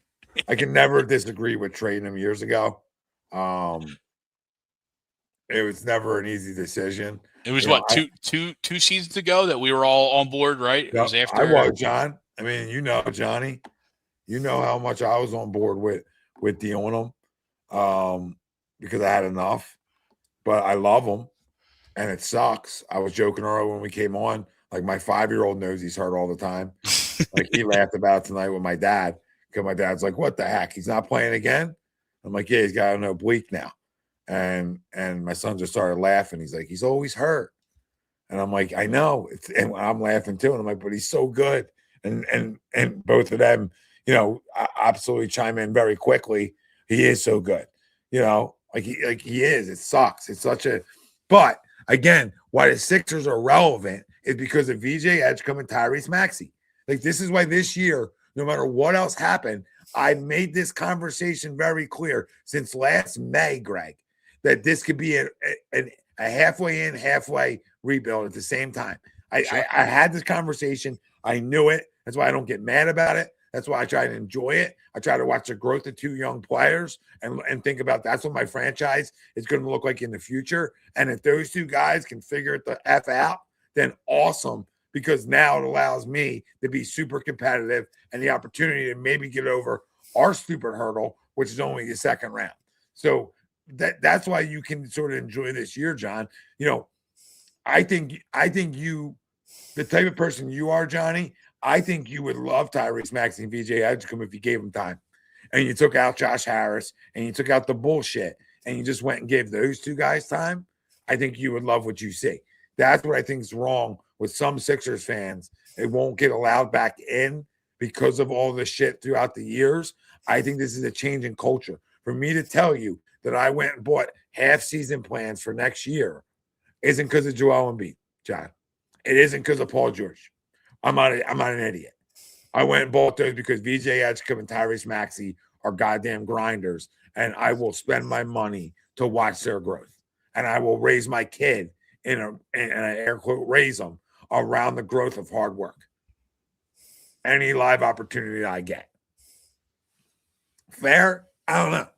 I can never disagree with trading him years ago. It was never an easy decision. It was two seasons ago that we were all on board, right? It was after I was, John. I mean, Johnny. You know how much I was on board with dealing him because I had enough. But I love him, and it sucks. I was joking earlier when we came on. Like, my 5-year-old knows he's hurt all the time. Like he laughed about it tonight with my dad. Because my dad's like, "What the heck? He's not playing again?" I'm like, "Yeah, he's got an oblique now." And my son just started laughing. He's like, "He's always hurt." And I'm like, "I know." And I'm laughing too. And I'm like, "But he's so good." And both of them, absolutely chime in very quickly. He is so good. Like he is. It sucks. It's such a. But again, why the Sixers are relevant is because of VJ Edgecombe and Tyrese Maxey. Like this is why this year, no matter what else happened, I made this conversation very clear since last May, Greg, that this could be a halfway in, halfway rebuild at the same time. I had this conversation. I knew it. That's why I don't get mad about it. That's why I try to enjoy it. I try to watch the growth of two young players and think about that's what my franchise is going to look like in the future. And if those two guys can figure it the F out, then awesome, because now it allows me to be super competitive and the opportunity to maybe get over our stupid hurdle, which is only the second round. So that's why you can sort of enjoy this year, John. I think you, the type of person you are, Johnny, I think you would love Tyrese Maxey and VJ Edgecombe if you gave him time. And you took out Josh Harris and you took out the bullshit and you just went and gave those two guys time. I think you would love what you see. That's what I think is wrong with some Sixers fans. They won't get allowed back in because of all the shit throughout the years. I think this is a change in culture. For me to tell you that I went and bought half-season plans for next year isn't because of Joel Embiid, John. It isn't because of Paul George. I'm not an idiot. I went and bought those because VJ Edgecombe and Tyrese Maxey are goddamn grinders, and I will spend my money to watch their growth. And I will raise my kid in an air quote, raise them around the growth of hard work. Any live opportunity I get. Fair? I don't know.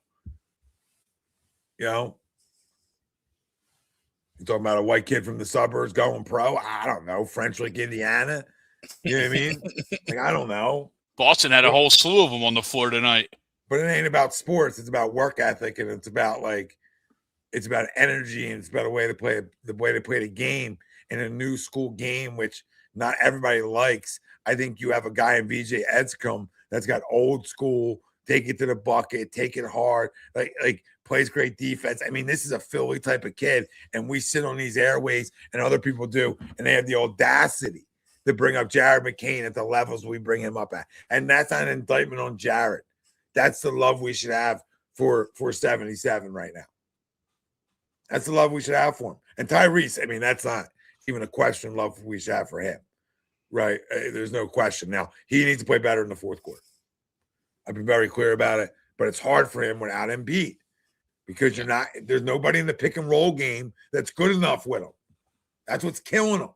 You talking about a white kid from the suburbs going pro? I don't know. French Lick, Indiana. You know what I mean? Like, I don't know. Boston had a whole slew of them on the floor tonight. But it ain't about sports. It's about work ethic, and it's about energy, and it's about the way to play the game in a new school game, which not everybody likes. I think you have a guy in VJ Edgecombe that's got old school, take it to the bucket, take it hard, like plays great defense. I mean, this is a Philly type of kid, and we sit on these airways, and other people do, and they have the audacity to bring up Jared McCain at the levels we bring him up at. And that's not an indictment on Jared. That's the love we should have for 77 right now. That's the love we should have for him. And Tyrese, I mean, that's not even a question love we should have for him, right? There's no question. Now, he needs to play better in the fourth quarter. I've been very clear about it, but it's hard for him without Embiid because there's nobody in the pick and roll game that's good enough with him. That's what's killing him.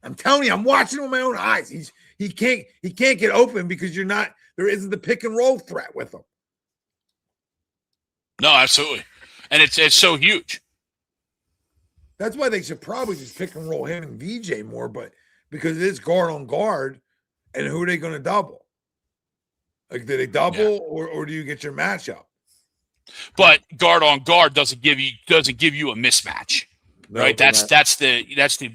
I'm telling you, I'm watching him with my own eyes. He can't get open because there isn't the pick and roll threat with him. No, absolutely. And it's so huge. That's why they should probably just pick and roll him and VJ more, but because it is guard on guard, and who are they going to double? Like, do they double or do you get your matchup? But guard on guard doesn't give you a mismatch. No, right? That's the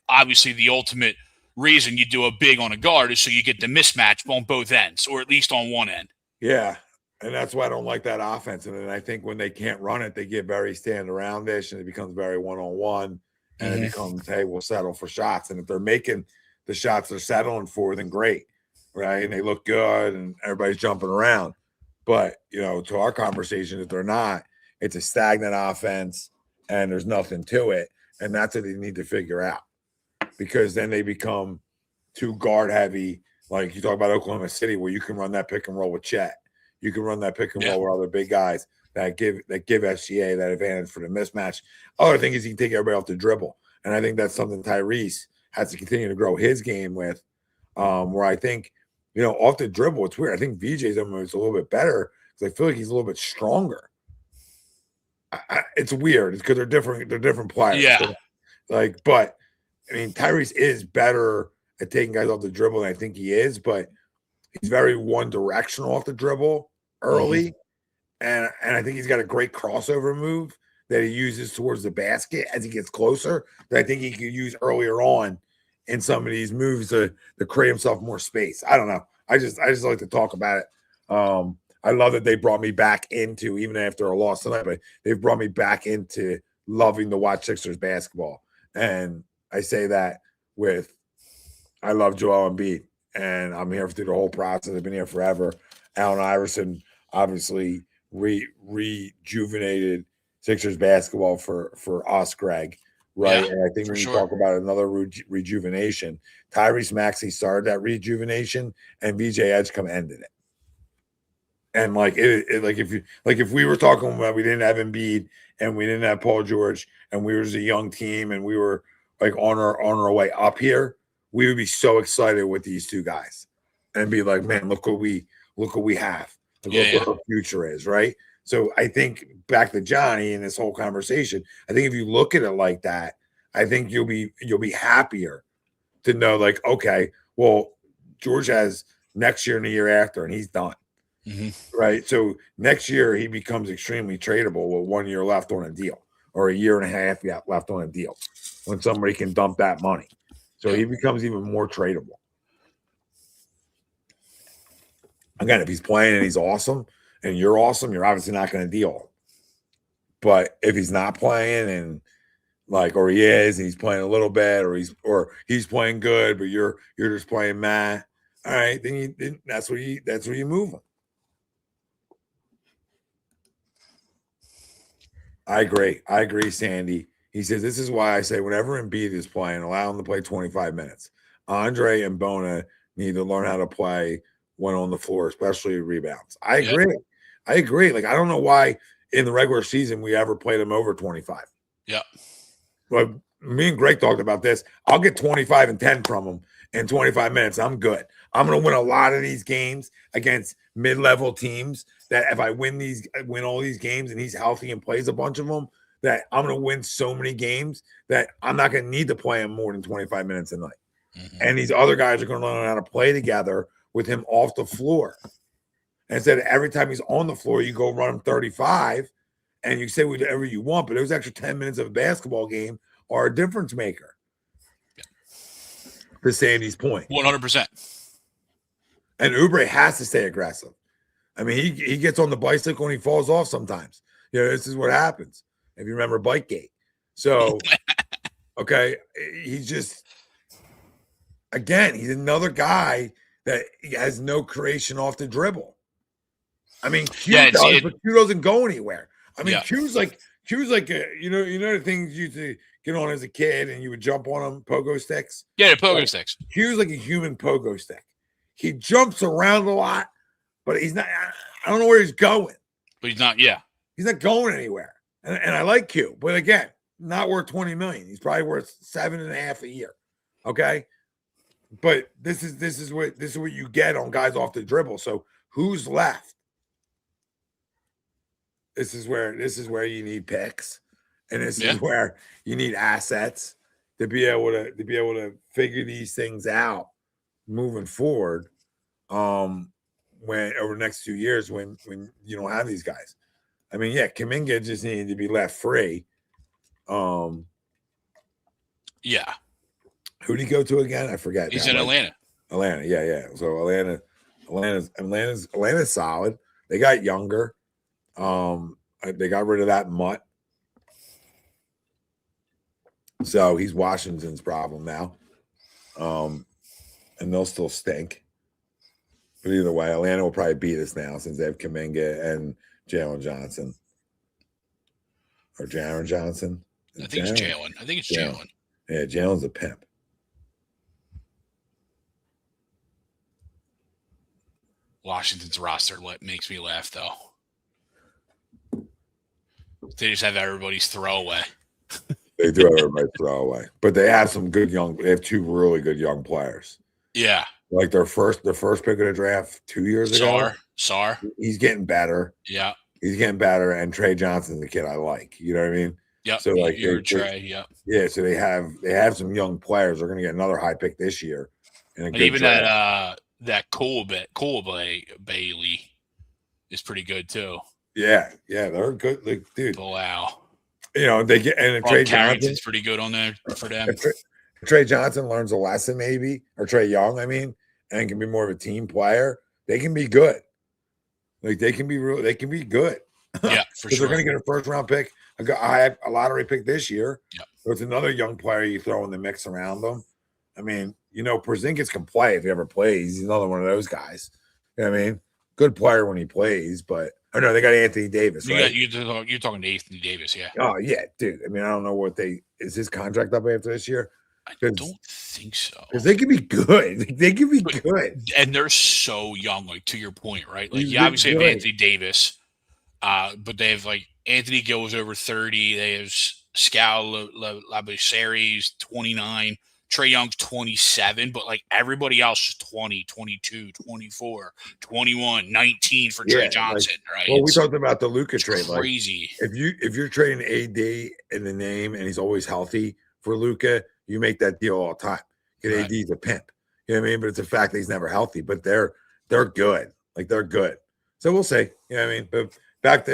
obviously the ultimate reason you do a big on a guard is so you get the mismatch on both ends, or at least on one end. Yeah. And that's why I don't like that offense. And then I think when they can't run it, they get very stand around-ish, and it becomes very one-on-one. And it becomes, hey, we'll settle for shots. And if they're making the shots they're settling for, then great, right? And they look good, and everybody's jumping around. But, to our conversation, if they're not, it's a stagnant offense, and there's nothing to it. And that's what they need to figure out. Because then they become too guard-heavy. Like you talk about Oklahoma City, where you can run that pick and roll with Chet. You can run that pick and roll with other big guys that give SGA that advantage for the mismatch. Other thing is he can take everybody off the dribble. And I think that's something Tyrese has to continue to grow his game with, where I think, off the dribble, it's weird. I think VJ's almost a little bit better because I feel like he's a little bit stronger. It's weird. It's because they're different players. Yeah. But, I mean, Tyrese is better at taking guys off the dribble than I think he is, but he's very one-directional off the dribble early, and I think he's got a great crossover move that he uses towards the basket as he gets closer that I think he could use earlier on in some of these moves to create himself more space. I don't know. I just like to talk about it. I love that they brought me back into, even after a loss tonight, but they've brought me back into loving to watch Sixers basketball. And I say that I love Joel Embiid, and I'm here through the whole process. I've been here forever. Allen Iverson obviously rejuvenated Sixers basketball for us, Greg, right? Yeah, and I think when you talk about another rejuvenation, Tyrese Maxey started that rejuvenation, and VJ Edgecombe ended it. And like if we were talking about we didn't have Embiid and we didn't have Paul George and we were just a young team and we were like on our way up here, we would be so excited with these two guys and be like, man, look what we have. Look what our future is, right? So I think back to Johnny in this whole conversation, I think if you look at it like that, I think you'll be happier to know, like, okay, well, George has next year and the year after, and he's done. Mm-hmm. Right. So next year he becomes extremely tradable with 1 year left on a deal or a year and a half left on a deal when somebody can dump that money. So he becomes even more tradable. Again, if he's playing and he's awesome and you're awesome, you're obviously not going to deal. But if he's not playing and or he is and he's playing a little bit or he's playing good, but you're just playing meh, all right, then that's where you move him. I agree, Sandy. He says, this is why I say whenever Embiid is playing, allow him to play 25 minutes. Andre and Bona need to learn how to play when on the floor, especially rebounds. I agree. Yep. I agree. Like, I don't know why in the regular season we ever played him over 25. Yeah. But me and Greg talked about this. I'll get 25 and 10 from him in 25 minutes. I'm good. I'm going to win a lot of these games against mid-level teams that if I win all these games and he's healthy and plays a bunch of them, that I'm going to win so many games that I'm not going to need to play him more than 25 minutes a night. Mm-hmm. And these other guys are going to learn how to play together with him off the floor. And instead of every time he's on the floor, you go run him 35 and you say whatever you want, but those extra 10 minutes of a basketball game are a difference maker. Yeah. To Sandy's point. 100%. And Oubre has to stay aggressive. I mean, he gets on the bicycle and he falls off sometimes. You know, this is what happens. If you remember Bikegate. So, okay, he's just, again, he's another guy that has no creation off the dribble. I mean, Q does, but Q doesn't go anywhere. I mean, Q's like you know the things you used to get on as a kid and you would jump on them, pogo sticks. Yeah, the pogo sticks. Q's like a human pogo stick. He jumps around a lot, but he's not. I don't know where he's going. But he's not. Yeah, he's not going anywhere. And I like Q, but again, not worth $20 million. He's probably worth $7.5 a year. Okay, but this is what you get on guys off the dribble. So who's left? This is where you need picks, and this is where you need assets to be able to figure these things out moving forward. When over the next 2 years, when you don't have these guys. I mean, Kuminga just needed to be left free. Yeah. Who did he go to again? I forget. He's in Atlanta. Atlanta, yeah. So Atlanta's solid. They got younger. They got rid of that mutt. So he's Washington's problem now. And they'll still stink. But either way, Atlanta will probably beat us now since they have Kuminga and Jaylen Johnson. Or Jaren Johnson. I think it's Jaylen. Jaylen. Yeah, Jalen's a pimp. Washington's roster makes me laugh, though. They just have everybody's throwaway. They do have everybody's throwaway. But they have they have two really good young players. Yeah. Like their first pick of the draft 2 years ago. Sar. He's getting better. Yeah. He's getting better. And Trey Johnson's the kid I like. You know what I mean? Yeah. So like Trey, yeah. Yeah, so they have some young players. They're gonna get another high pick this year. And even draft. that Cole Bailey is pretty good too. Yeah, they're good. Like, dude. Wow. You know, they get and Trey Carrington's pretty good on there for them. Trey Johnson learns a lesson, maybe, or Trey Young, I mean, and can be more of a team player, they can be good. Like they can be good. Yeah, for Because sure. they're going to get a first round pick, a lottery pick this year. Yeah. So it's another young player you throw in the mix around them. I mean, Porzingis can play if he ever plays. He's another one of those guys. You know what I mean? Good player when he plays, but no, they got Anthony Davis, right? You're talking to Anthony Davis, yeah. Oh yeah, dude. I mean, I don't know is his contract up after this year? I don't think so. Because they could be good. They could be good. And they're so young, like to your point, right? Like you They're obviously have good. Anthony Davis, but they have like Anthony Gill is over 30. They have Scal Labiseries 29. Trey Young's 27, but like everybody else is 20, 22, 24, 21, 19 for Trey Johnson, right? Well, we talked about the Luka trade. Crazy. Like, if you're trading AD in the name and he's always healthy for Luka, you make that deal all the time. Because AD's a pimp. You know what I mean? But it's a fact that he's never healthy. But they're good. Like they're good. So we'll see. You know what I mean? But back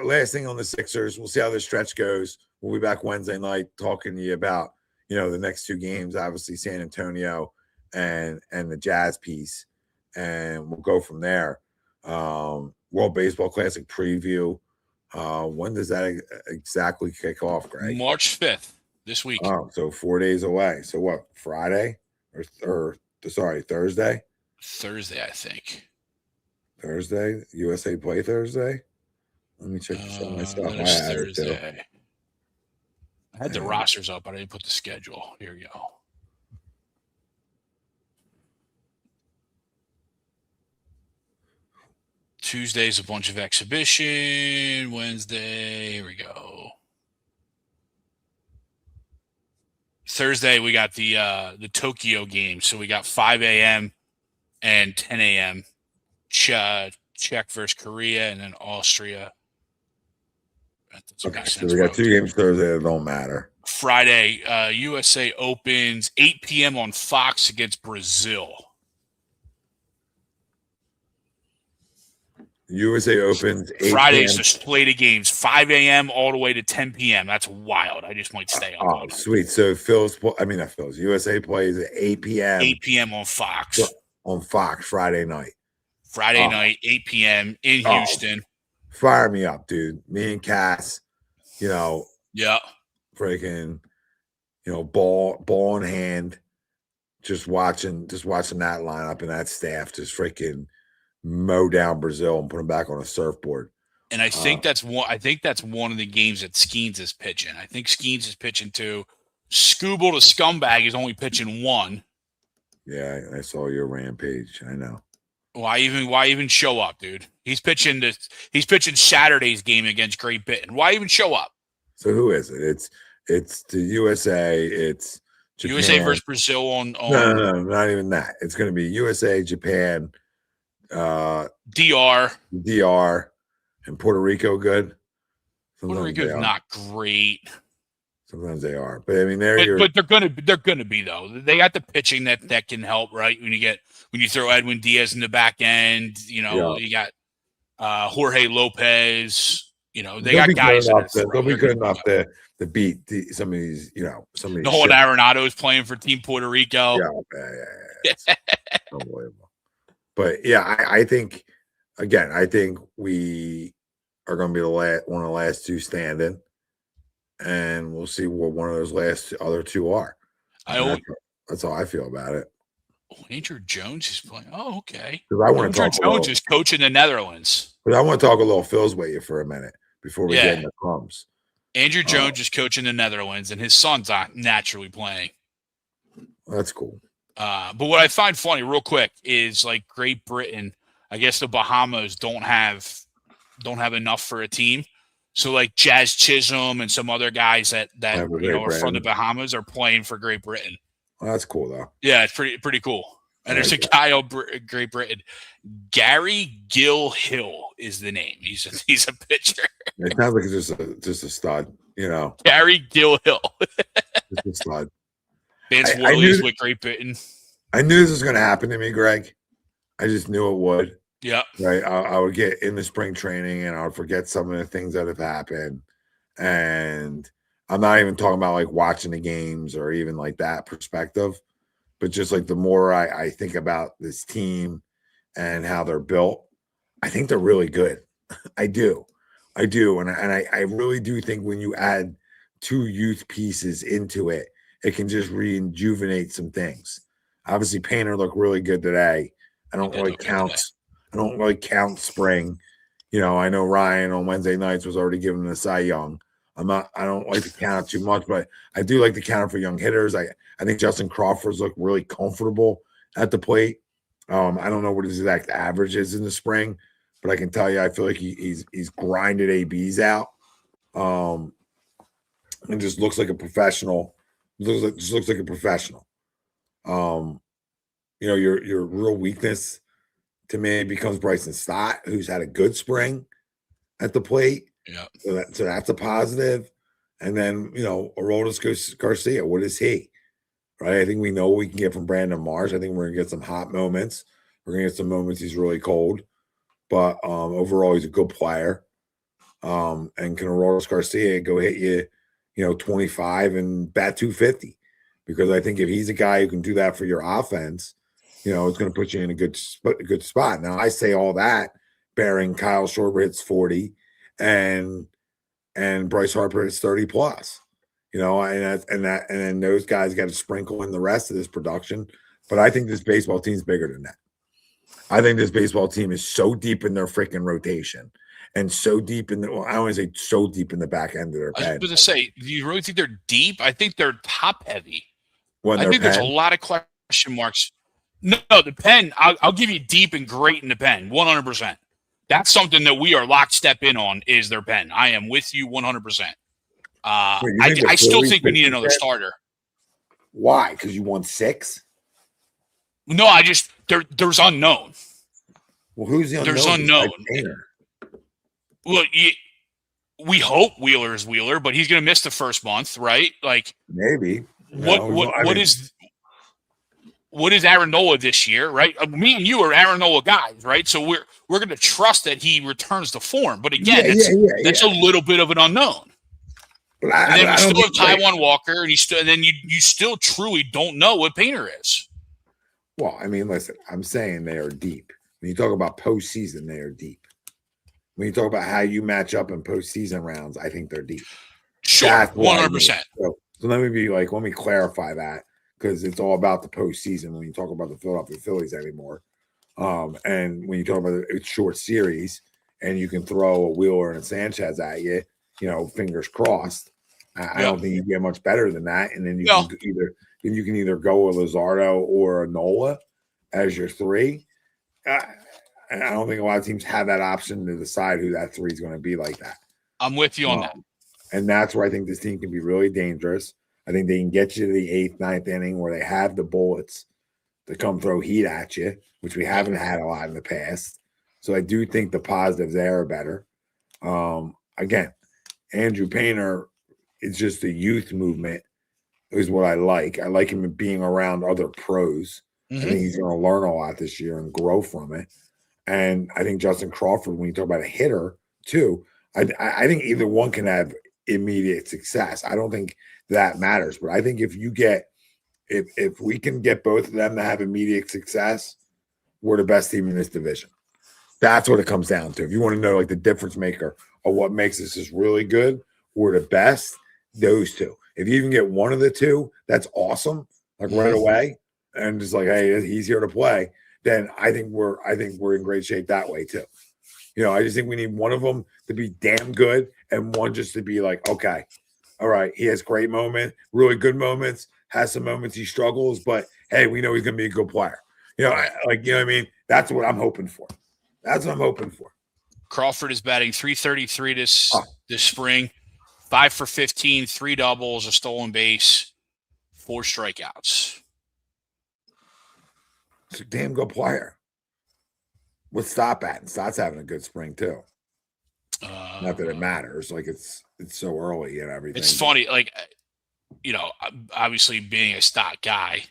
last thing on the Sixers. We'll see how this stretch goes. We'll be back Wednesday night talking to you about the next two games, obviously San Antonio and the Jazz piece, and we'll go from there. World Baseball Classic preview. When does that exactly kick off, Greg? March 5th, this week. Oh, so 4 days away. So what? Friday or Thursday? Thursday, I think. Thursday? USA play Thursday? Let me check my stuff. Thursday. I had the rosters up, but I didn't put the schedule. Here you go. Tuesday's a bunch of exhibition. Wednesday, here we go. Thursday, we got the Tokyo game. So we got 5 a.m. and 10 a.m. Czech versus Korea, and then Austria. Okay, so we got two games Thursday that don't matter. Friday, USA opens 8 p.m. on Fox against Brazil. USA opens 8 Friday's the slate of games, 5 a.m. all the way to 10 p.m. That's wild. I just might stay up. Oh, sweet. So USA plays at 8 p.m. 8 p.m. on Fox. On Fox Friday night. Friday night, 8 p.m. in Houston. Fire me up, dude. Me and Cass, Yeah. Freaking, ball in hand, just watching that lineup and that staff just freaking mow down Brazil and put them back on a surfboard. And I think that's one of the games that Skeens is pitching. I think Skeens is pitching too. Scooble the scumbag is only pitching one. Yeah, I saw your rampage. I know. Why even show up, dude? He's pitching Saturday's game against Great Britain. Why even show up? So who is it? It's the USA. It's Japan. USA versus Brazil on No, not even that. It's going to be USA, Japan, DR, and Puerto Rico. Good. Puerto Rico's not great. Sometimes they are, but I mean but they're gonna be though. They got the pitching that can help, right? When you throw Edwin Diaz in the back end, you got Jorge Lopez. They got guys. They'll be good enough to beat some of these. Some of these. Nolan Arenado is playing for Team Puerto Rico. Yeah. Unbelievable. But yeah, I think we are going to be one of the last two standing. And we'll see what one of those other two are. That's how I feel about it. Andrew Jones is playing. Oh, okay. Andrew Jones is coaching the Netherlands. But I want to talk a little Phil's with you for a minute before we get into crumbs. Andrew Jones is coaching the Netherlands, and his son's not naturally playing. That's cool. But what I find funny, real quick, is like Great Britain. I guess the Bahamas don't have enough for a team. So like Jazz Chisholm and some other guys that are from the Bahamas are playing for Great Britain. Well, that's cool though. Yeah, it's pretty cool. And there's a guy on Great Britain, Gary Gill-Hill is the name. He's a pitcher. It sounds like it's just a stud, Gary Gill-Hill. Just a stud. Vance Willie's with Great Britain. I knew this was going to happen to me, Greg. I just knew it would. Yeah. Right. I would get in the spring training and I would forget some of the things that have happened. And I'm not even talking about like watching the games or even like that perspective, but just like the more I think about this team and how they're built, I think they're really good. I do. And I really do think when you add two youth pieces into it, it can just rejuvenate some things. Obviously, Painter looked really good today. I don't really count spring. You know, I know Ryan on Wednesday nights was already giving the Cy Young. I don't like to count too much, but I do like to count for young hitters. I think Justin Crawford's looked really comfortable at the plate. I don't know what his exact average is in the spring, but I can tell you, I feel like he's grinded ABs out, and just looks like a professional. Looks like a professional. You know, your real weakness to me becomes Bryson Stott, who's had a good spring at the plate. Yeah. So that's a positive. And then, you know, Aroldis Garcia, what is he? Right? I think we know what we can get from Brandon Marsh. I think we're going to get some hot moments. We're going to get some moments he's really cold. But overall, he's a good player. And can Aroldis Garcia go hit you, you know, 25 and bat 250? Because I think if he's a guy who can do that for your offense, you know, it's going to put you in a good spot. Now, I say all that, bearing Kyle Schwarber hits 40 and Bryce Harper hits 30 plus. You know, and then those guys got to sprinkle in the rest of this production. But I think this baseball team's bigger than that. I think this baseball team is so deep in their freaking rotation and so deep in the, well, I don't want to say so deep in the back end of their pen. I was going to say, do you really think they're deep? I think they're top heavy. I think there's a lot of question marks. No, the pen, I'll give you deep and great in the pen, 100%. That's something that we are lockstep in on is their pen. I am with you 100%. I still think we need another starter. Why? Because you won 6? No, there's unknown. Well, who's the unknown? There's unknown. Well, we hope Wheeler is Wheeler, but he's going to miss the first month, right? Like maybe. What is Aaron Nola this year, right? Me and you are Aaron Nola guys, right? So we're going to trust that he returns to form. But again, that's a little bit of an unknown. And then we still have Taiwan Walker, and you still truly don't know what Painter is. Well, I mean, listen, I'm saying they are deep. When you talk about postseason, they are deep. When you talk about how you match up in postseason rounds, I think they're deep. Sure, 100%. So let me clarify that, because it's all about the postseason when you talk about the Philadelphia Phillies anymore. And when you talk about it's short series and you can throw a Wheeler and a Sanchez at you, you know, fingers crossed. I don't think you get much better than that. And then you can either go with Luzardo or a Nola as your 3. And I don't think a lot of teams have that option to decide who that 3 is going to be like that. I'm with you on that. And that's where I think this team can be really dangerous. I think they can get you to the 8th, 9th inning where they have the bullets to come throw heat at you, which we haven't had a lot in the past. So I do think the positives there are better. Again, Andrew Painter is just a youth movement is what I like. I like him being around other pros. I think he's going to learn a lot this year and grow from it. And I think Justin Crawford, when you talk about a hitter too, I think either one can have immediate success. I don't think that matters, but I think if we can get both of them to have immediate success, we're the best team in this division. That's what it comes down to. If you want to know like the difference maker of what makes us just really good, we're the best, those two. If you even get one of the two, that's awesome. Like right away, and just like, hey, he's here to play. Then I think we're in great shape that way too. You know, I just think we need one of them to be damn good and one just to be like, okay, all right, he has great moments, really good moments, has some moments he struggles, but hey, we know he's going to be a good player. You know, you know what I mean? That's what I'm hoping for. That's what I'm hoping for. Crawford is batting .333 this spring, 5 for 15, 3 doubles, a stolen base, 4 strikeouts. It's a damn good player. What's Stott at? And Stott's having a good spring too. Not that it matters. Like it's so early and everything. It's funny, like, you know, obviously being a Stott guy,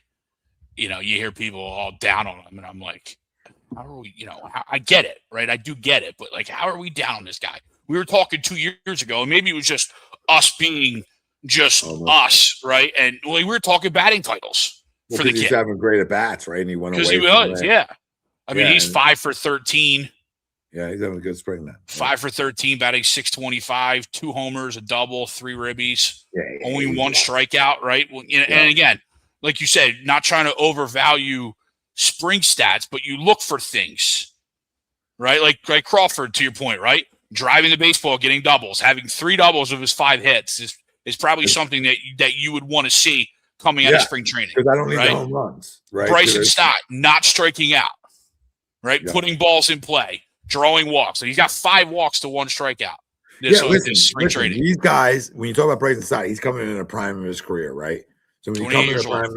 you know, you hear people all down on him, and I'm like, how are we? You know, I get it, right? I do get it, but like, how are we down on this guy? We were talking 2 years ago, and maybe it was just us being just us, right? And we were talking batting titles for the kid. He's having great at bats, right? And he went away. Because he was, yeah. I mean, he's 5 for 13. Yeah, he's having a good spring now. 5 for 13, batting .625, 2 homers, a double, 3 ribbies, only 1 strikeout, right? Well, and again, like you said, not trying to overvalue spring stats, but you look for things, right? Like Crawford, to your point, right? Driving the baseball, getting doubles, having 3 doubles of his 5 hits is probably something that you would want to see coming out of spring training. Because I don't need the home runs, right? Bryson Stott not striking out, right? Yeah. Putting balls in play, drawing walks. And he's got 5 walks to 1 strikeout. Listen, spring training. These guys, when you talk about Bryson Stott, he's coming in the prime of his career, right? So when you come in the prime,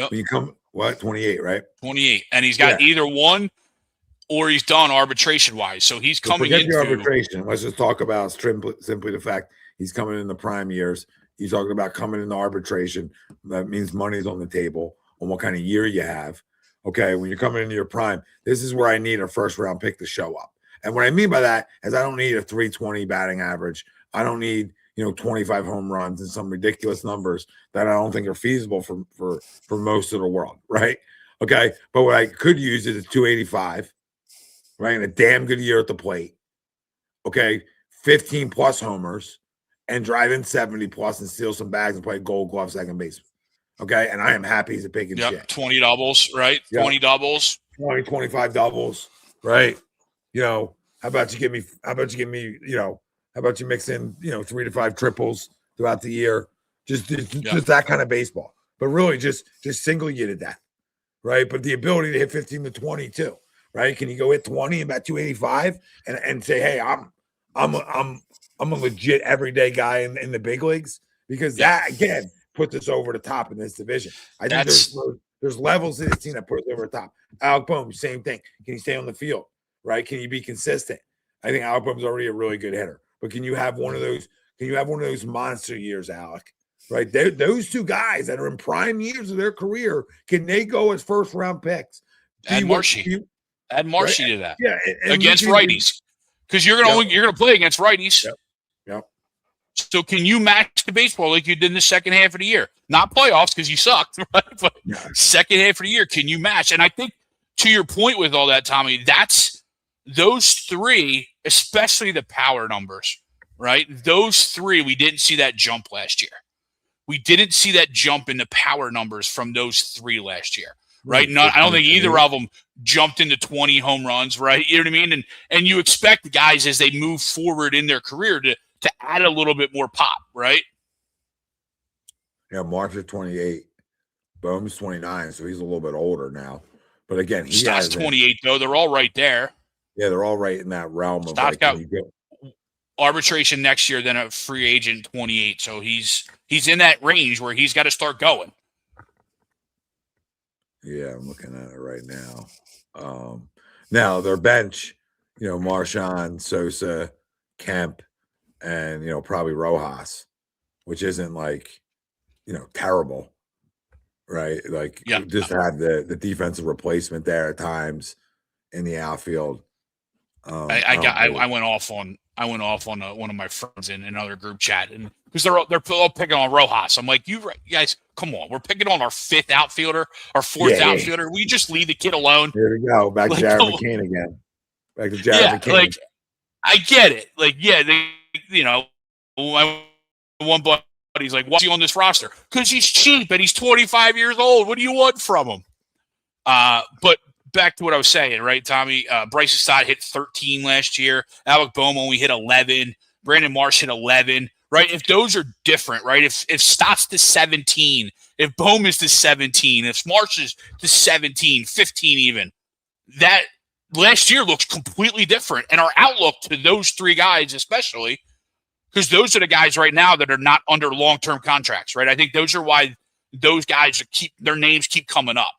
when you come, 28, right? 28. And he's got either one or he's done arbitration-wise. So he's coming into arbitration. Let's just talk about simply the fact he's coming in the prime years. He's talking about coming into arbitration. That means money's on the table on what kind of year you have. Okay, when you're coming into your prime, this is where I need a first-round pick to show up. And what I mean by that is I don't need a 320 batting average. I don't need 25 home runs and some ridiculous numbers that I don't think are feasible for most of the world, right? Okay, but what I could use is a 285, right, and a damn good year at the plate. Okay, 15 plus homers and drive in 70 plus and steal some bags and play Gold Glove second base. Okay, and I am happy as a pig and shit. 20 doubles, right? Yep. 20 doubles, 25 doubles, right? How about you give me, how about you mix in, 3 to 5 triples throughout the year? Just that kind of baseball. But really just single you to death, right? But the ability to hit 15 to 20 too, right? Can you go hit 20 and about 285 and say, hey, I'm a legit everyday guy in the big leagues? Because that again puts us over the top in this division. I think there's levels to this team that puts us over the top. Alec Bohm, same thing. Can you stay on the field? Right? Can you be consistent? I think Alec Bohm's already a really good hitter, but can you have one of those? Can you have one of those monster years, Alec? Right? Those 2 guys that are in prime years of their career, can they go as first round picks? Add Marshy. Add Marshy to that. Yeah, and against righties, because you're gonna play against righties. Yep. So can you match the baseball like you did in the second half of the year? Not playoffs because you sucked, right? But second half of the year, can you match? And I think to your point with all that, Tommy, that's those 3, especially the power numbers, right? Those 3, we didn't see that jump last year. We didn't see that jump in the power numbers from those 3 last year, right? I don't think either of them jumped into 20 home runs, right? You know what I mean? And you expect guys as they move forward in their career to add a little bit more pop, right? Yeah, March is 28. Bohm's 29, so he's a little bit older now. But again, he has 28, though. They're all right there. Yeah, they're all right in that realm of Stott's got arbitration next year, then a free agent 28. So he's in that range where he's got to start going. Yeah, I'm looking at it right now. Now their bench, Marchand, Sosa, Kemp, and probably Rojas, which isn't terrible, right? Just had the defensive replacement there at times in the outfield. I went off on one of my friends in another group chat, and because they're all picking on Rojas. I'm like, you guys, come on, we're picking on our 5th outfielder, our 4th outfielder. We just leave the kid alone. Here we go, back to Jared McCain again. Back to Jared McCain. I get it. One buddy's like, what's he on this roster? Because he's cheap and he's 25 years old. What do you want from him? But back to what I was saying, right, Tommy? Bryson Stott hit 13 last year. Alec Bohm only hit 11. Brandon Marsh hit 11. Right? If those are different, right? If Stott's to 17, if Bohm is to 17, if Marsh is to 17, 15 even, that last year looks completely different. And our outlook to those 3 guys especially, because those are the guys right now that are not under long-term contracts, right? I think those are why those guys their names keep coming up,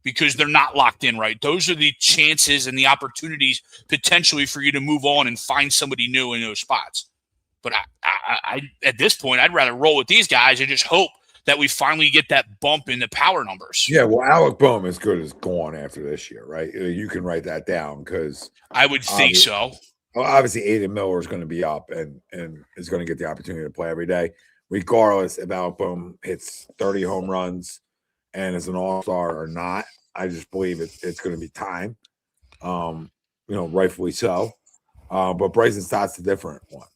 because they're not locked in, right? Those are the chances and the opportunities potentially for you to move on and find somebody new in those spots. But I at this point, I'd rather roll with these guys and just hope that we finally get that bump in the power numbers. Yeah, well, Alec Bohm is good as gone after this year, right? You can write that down because I would think so. Well, obviously, Aiden Miller is going to be up and is going to get the opportunity to play every day. regardless if Album hits 30 home runs and is an all-star or not. I just believe it's going to be time. Rightfully so. But Bryson Stott's a different one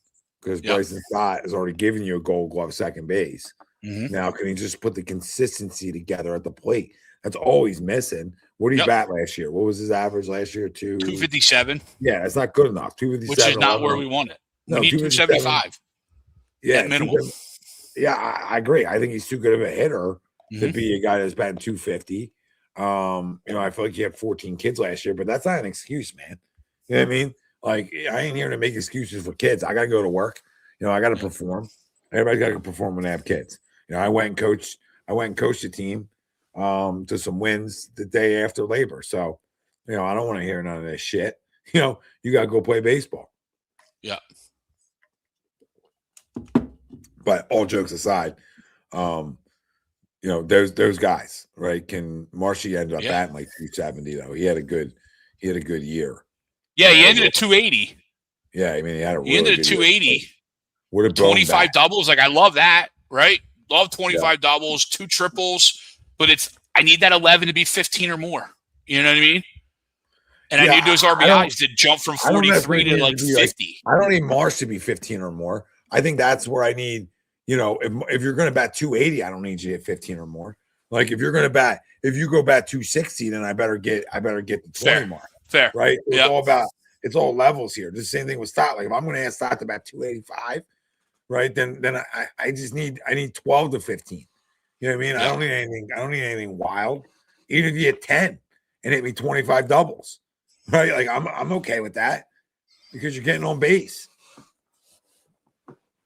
because Bryson Stott has already given you a Gold Glove second base. Now, can he just put the consistency together at the plate? That's all he's missing. What did he bat last year? What was his average last year? 257. Yeah, it's not good enough. 257, which is not where we want it. No, we need 275. Yeah, at minimum. Yeah, I agree. I think he's too good of a hitter to be a guy that's batting 250. I feel like he had 14 kids last year, but that's not an excuse, man. You know what I mean? Like, I ain't here to make excuses for kids. I got to go to work. I got to perform. Everybody's got to perform when they have kids. I went and coached the team to some wins the day after labor. So, I don't want to hear none of this shit. You got to go play baseball. Yeah. But all jokes aside, those guys, right? Marshy ended up batting like 270 though. He had a good year. Yeah, he ended at 280. Yeah, I mean he had a. He ended at 280. Would have 25 doubles. Like I love that, right? Love 25 doubles, 2 triples, but I need that 11 to be 15 or more. You know what I mean? And I need those RBIs to jump from 43 to like 50. I don't need Marsh to be 15 or more. I think that's where I need. If you're going to bat 280, I don't need you to hit 15 or more. Like if you go bat 260, then I better get the 20 mark. Fair, right? It's all levels here. The same thing with Stott. Like if I'm going to ask Stott to bat 285, right? Then I need 12 to 15. You know what I mean? Yeah. I don't need anything wild. Even if you hit 10 and hit me 25 doubles, right? Like I'm okay with that because you're getting on base.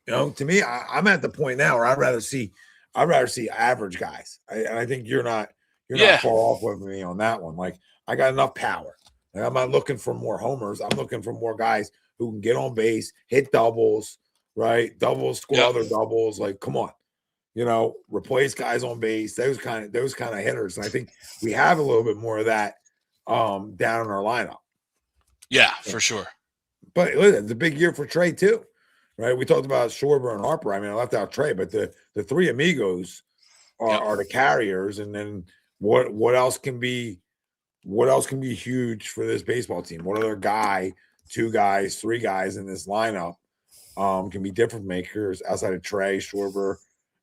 To me, I'm at the point now where I'd rather see average guys. I think you're not far off with me on that one. Like I got enough power. Like, I'm not looking for more homers. I'm looking for more guys who can get on base, hit doubles, right? Doubles, score other doubles. Like, come on, replace guys on base. Those kind of hitters. And I think we have a little bit more of that down in our lineup. Yeah, for sure. But listen, it's a big year for Trey too. Right, we talked about Schwarber and Harper. I mean, I left out Trey, but the three amigos are the carriers. And then what else can be huge for this baseball team? What other guy, 2 guys, 3 guys in this lineup can be difference makers outside of Trey, Schwarber,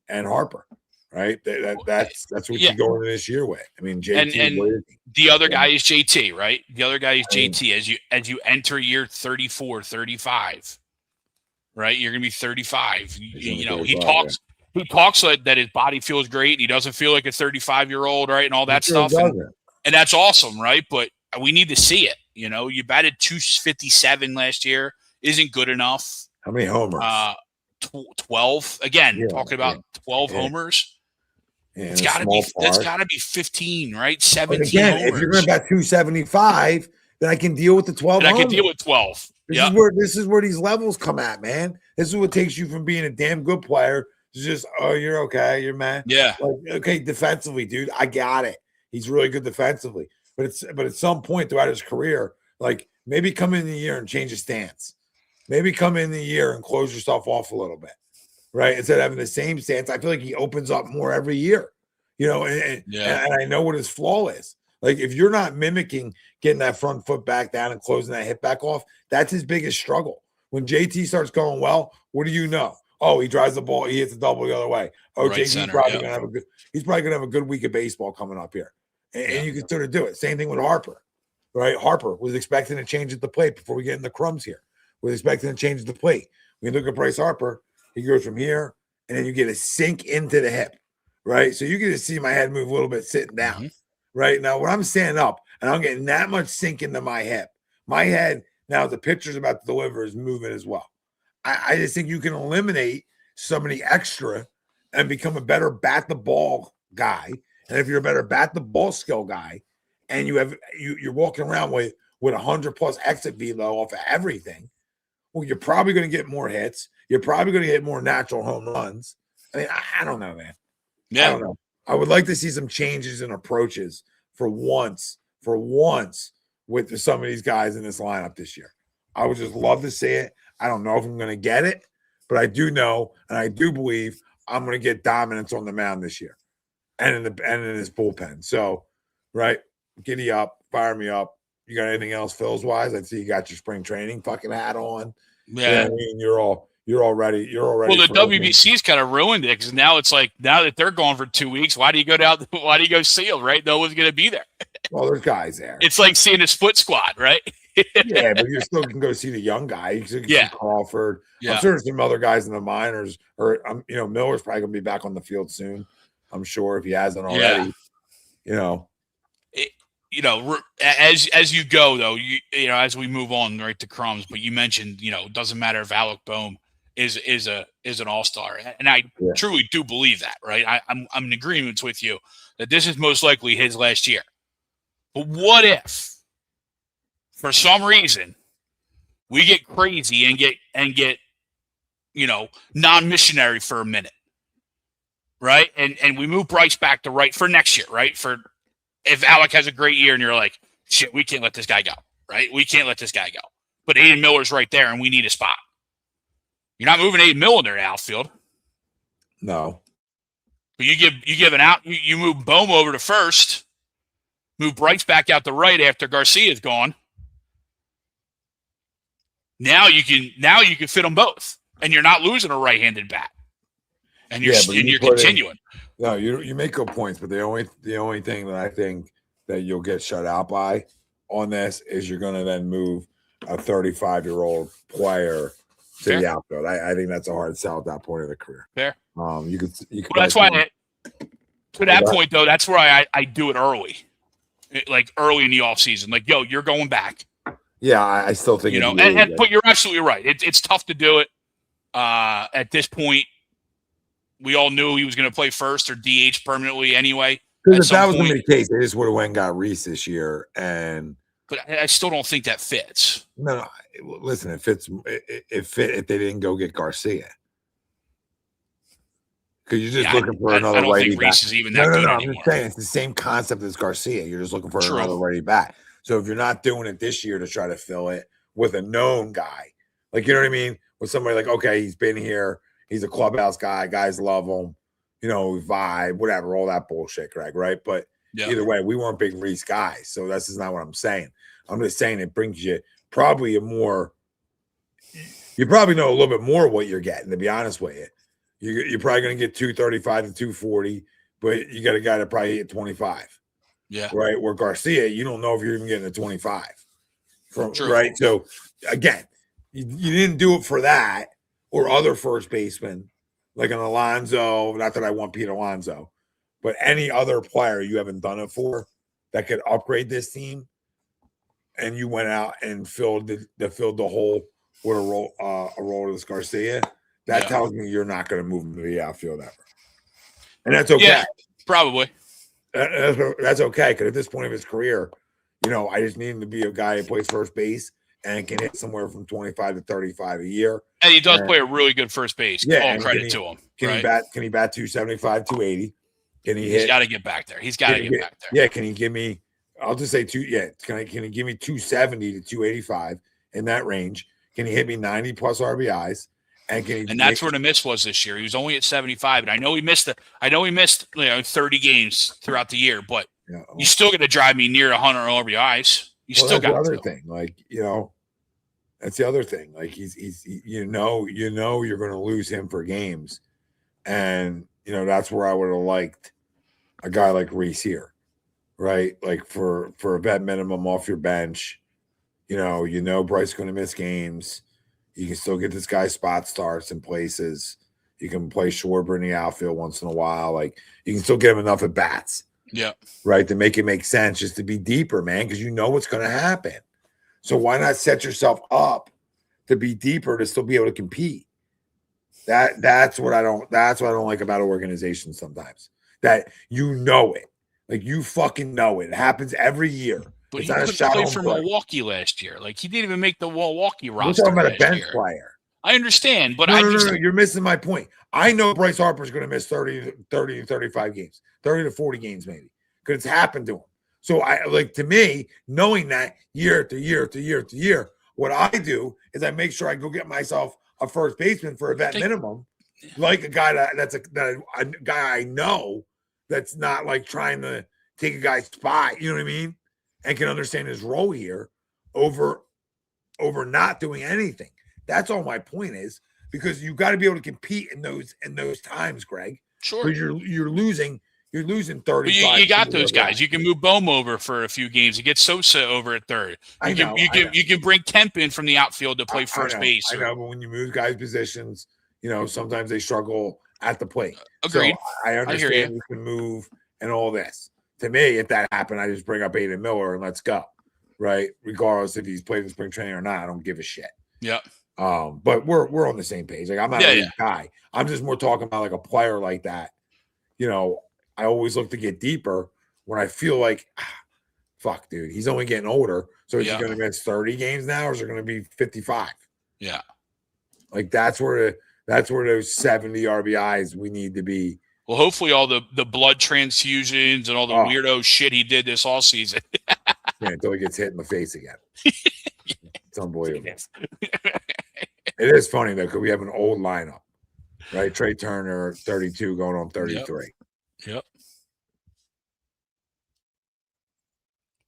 and Harper? Right, that's what you go into this year with. I mean, JT and the other guy is JT, right? The other guy is JT as you enter year 34, 35. Right, you're gonna be 35. He talks like that his body feels great. He doesn't feel like a 35-year-old, right, and all that stuff. And that's awesome, right? But we need to see it. You batted 257 last year, isn't good enough. How many homers? 12. Again, talking about 12 homers. Yeah, that's gotta be 15, right? 17. But again, homers. If you're gonna bat 275, then I can deal with the 12. I can deal with 12. This is where these levels come at, man. This is what takes you from being a damn good player to just, you're okay, you're mad. Yeah. Like, okay, defensively, dude, I got it. He's really good defensively. But at some point throughout his career, like maybe come in the year and change his stance. Maybe come in the year and close yourself off a little bit. Right? Instead of having the same stance. I feel like he opens up more every year. And I know what his flaw is. Like if you're not mimicking getting that front foot back down and closing that hip back off, that's his biggest struggle. When JT starts going well, what do you know? Oh, he drives the ball, he hits the double the other way. Oh, right, JT's probably gonna have a good week of baseball coming up here. And you can sort of do it. Same thing with Harper. Right? Harper was expecting to change at the plate before we get in the crumbs here. Was expecting to change at the plate. When you look at Bryce Harper, he goes from here and then you get a sink into the hip. Right? So you get to see my head move a little bit sitting down. Mm-hmm. Right now, when I'm standing up and I'm getting that much sink into my hip, my head now the pitcher's about to deliver is moving as well. I just think you can eliminate some of the extra and become a better bat the ball guy. And if you're a better bat the ball skill guy, and you're walking around with 100+ exit velo off of everything, well, you're probably going to get more hits. You're probably going to get more natural home runs. I mean, I don't know, man. Yeah. I don't know. I would like to see some changes in approaches for once with some of these guys in this lineup this year. I would just love to see it. I don't know if I'm going to get it, but I do know and I do believe I'm going to get dominance on the mound this year, and in his bullpen. So, right, giddy up, fire me up. You got anything else, Phil's wise? I see you got your spring training fucking hat on. Yeah, I mean, you're all ready. Well, the WBC's kind of ruined it because now it's like now that they're gone for 2 weeks, why do you go down? Why do you go see them? Right? No one's going to be there. Well, there's guys there. It's like seeing a split squad, right? Yeah, but you still can go see the young guy. You can see Crawford. Yeah. I'm sure there's some other guys in the minors, or Miller's probably gonna be back on the field soon. I'm sure if he hasn't already. As you go though, as we move on right to crumbs. But you mentioned, it doesn't matter if Alec Boehm is an all-star, and I truly do believe that. Right, I'm in agreement with you that this is most likely his last year. But what if, for some reason, we get crazy and get non-missionary for a minute, right? And we move Bryce back to right for next year, right? For if Alec has a great year and you're like, shit, we can't let this guy go, right? We can't let this guy go. But Aiden Miller's right there and we need a spot. You're not moving Aiden Miller in their outfield. No. But you give an out, you move Boehm over to first. Move Bryce back out to right after Garcia's gone. Now you can fit them both, and you're not losing a right-handed bat, and you're continuing. No, you make good points, but the only thing that I think that you'll get shut out by on this is you're going to then move a 35-year-old player to the outfield. I think that's a hard sell at that point of the career. Fair. You could. Well, that's why. To that point, though, that's where I do it early. Like early in the offseason, like, yo, you're going back. Yeah, I still think but you're absolutely right. It's tough to do it. At this point, we all knew he was going to play first or DH permanently anyway. Because if that was going to be the case, they just would have went and got Reese this year. But I still don't think that fits. No, listen, it fits. It fit if they didn't go get Garcia. Because you're just looking for another righty back. I don't think Reese is even that good anymore. I'm just saying it's the same concept as Garcia. You're just looking for another righty back. So if you're not doing it this year to try to fill it with a known guy, like, you know what I mean? With somebody like, okay, he's been here, he's a clubhouse guy, guys love him, vibe, whatever, all that bullshit, Greg, right? But either way, we weren't big Reese guys. So this is not what I'm saying. I'm just saying it brings you probably you probably know a little bit more what you're getting, to be honest with you. You're probably going to get 235 to 240, but you got a guy that probably hit 25. Yeah. Right. Where Garcia, you don't know if you're even getting a 25. Right. So, again, you didn't do it for that or other first baseman like an Alonso. Not that I want Pete Alonso, but any other player you haven't done it for that could upgrade this team. And you went out and filled the hole with a role with Garcia. That tells me you're not going to move him to the outfield ever. And that's okay. Yeah, probably. That's okay, because at this point of his career, I just need him to be a guy who plays first base and can hit somewhere from 25 to 35 a year. And he does play a really good first base. Yeah, all credit to him. Can he bat 275, 280? Can he hit? He's got to get back there. He's got to get back there. Yeah, can he give me, I'll just say can he give me 270 to 285 in that range? Can he hit me 90 plus RBIs? And that's where the miss was this year. He was only at 75, and I know he missed 30 games throughout the year, but you still going to drive me near 100 RBIs. You still got the other thing, that's the other thing. Like he's you're going to lose him for games, and that's where I would have liked a guy like Reese here, right? Like for a vet minimum off your bench, Bryce going to miss games. You can still get this guy spot starts in places. You can play Schwarber in the outfield once in a while. Like, you can still get him enough at bats. Yeah. Right? To make it make sense, just to be deeper, man, because you know what's going to happen. So why not set yourself up to be deeper to still be able to compete? That's what I don't like about organizations sometimes. That it. Like, you fucking know it. It happens every year. But he couldn't play for Milwaukee last year. Like, he didn't even make the Milwaukee roster. We're talking about a bench player. I understand, but no, you're missing my point. I know Bryce Harper's going to miss 30 to 35 games, 30 to 40 games maybe, because it's happened to him. So to me, knowing that year to year to year to year, what I do is I make sure I go get myself a first baseman for a vet minimum. like a guy a guy I know that's not like trying to take a guy's spot. You know what I mean? And can understand his role here over not doing anything. That's all my point is, because you got to be able to compete in those times, Greg. Sure. Because you're losing 30. But you got those guys. You can move Bohm over for a few games. You get Sosa over at third. You can bring Kemp in from the outfield to play first base. I know, but when you move guys' positions, sometimes they struggle at the plate. Agreed. So I understand you can move and all this. To me, if that happened, I just bring up Aiden Miller and let's go. Right? Regardless if he's played in spring training or not, I don't give a shit. Yeah. But we're on the same page. Like, I'm not a guy. I'm just more talking about like a player like that. I always look to get deeper when I feel like, fuck, dude, he's only getting older. So is he going to miss 30 games now, or is it going to be 55? Yeah. Like that's where those 70 RBIs we need to be. Well, hopefully all the blood transfusions and all the weirdo shit he did this all season. Yeah, until he gets hit in the face again. It's unbelievable. It is funny though, because we have an old lineup, right? Trey Turner, 32, going on 33. Yep.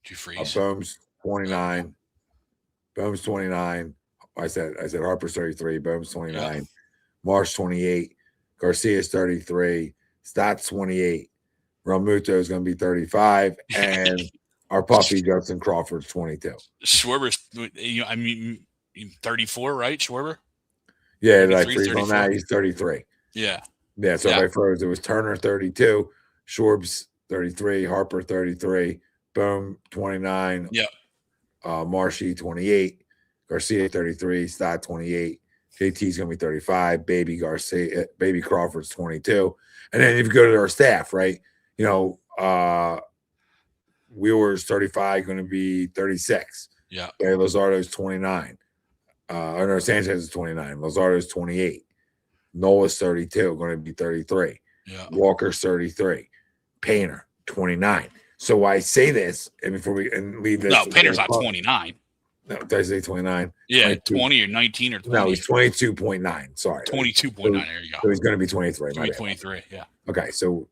Did you freeze? Bohm's 29. Bohm's 29. I said Harper's 33. Bohm's 29. Yep. Marsh 28. Garcia's 33. Stott's 28. Realmuto is going to be 35. And our puppy Justin Crawford's 22. Schwarber's, 34, right? Schwarber? Yeah, did I freeze on that? He's 33. Yeah. Yeah, so if I froze, it was Turner 32, Schwarb's 33, Harper 33, Bohm 29, Marshy 28, Garcia 33, Stott 28, JT's gonna be 35, Baby Crawford's 22. And then if you go to our staff, right? Wheeler's 35, gonna be 36. Yeah. Okay, Luzardo's 29. Sanchez is 29, Luzardo's 28. Nola's 32, going to be 33. Yeah. Walker's 33. Painter, 29. So I say this, and before we leave this. No, Painter's not 29. No, did I say 29? Yeah, 22. 20 or 19 or 20. No, he's 22.9. Sorry. 22.9. There you go. So he's going to be 23. 23, yeah. Okay, so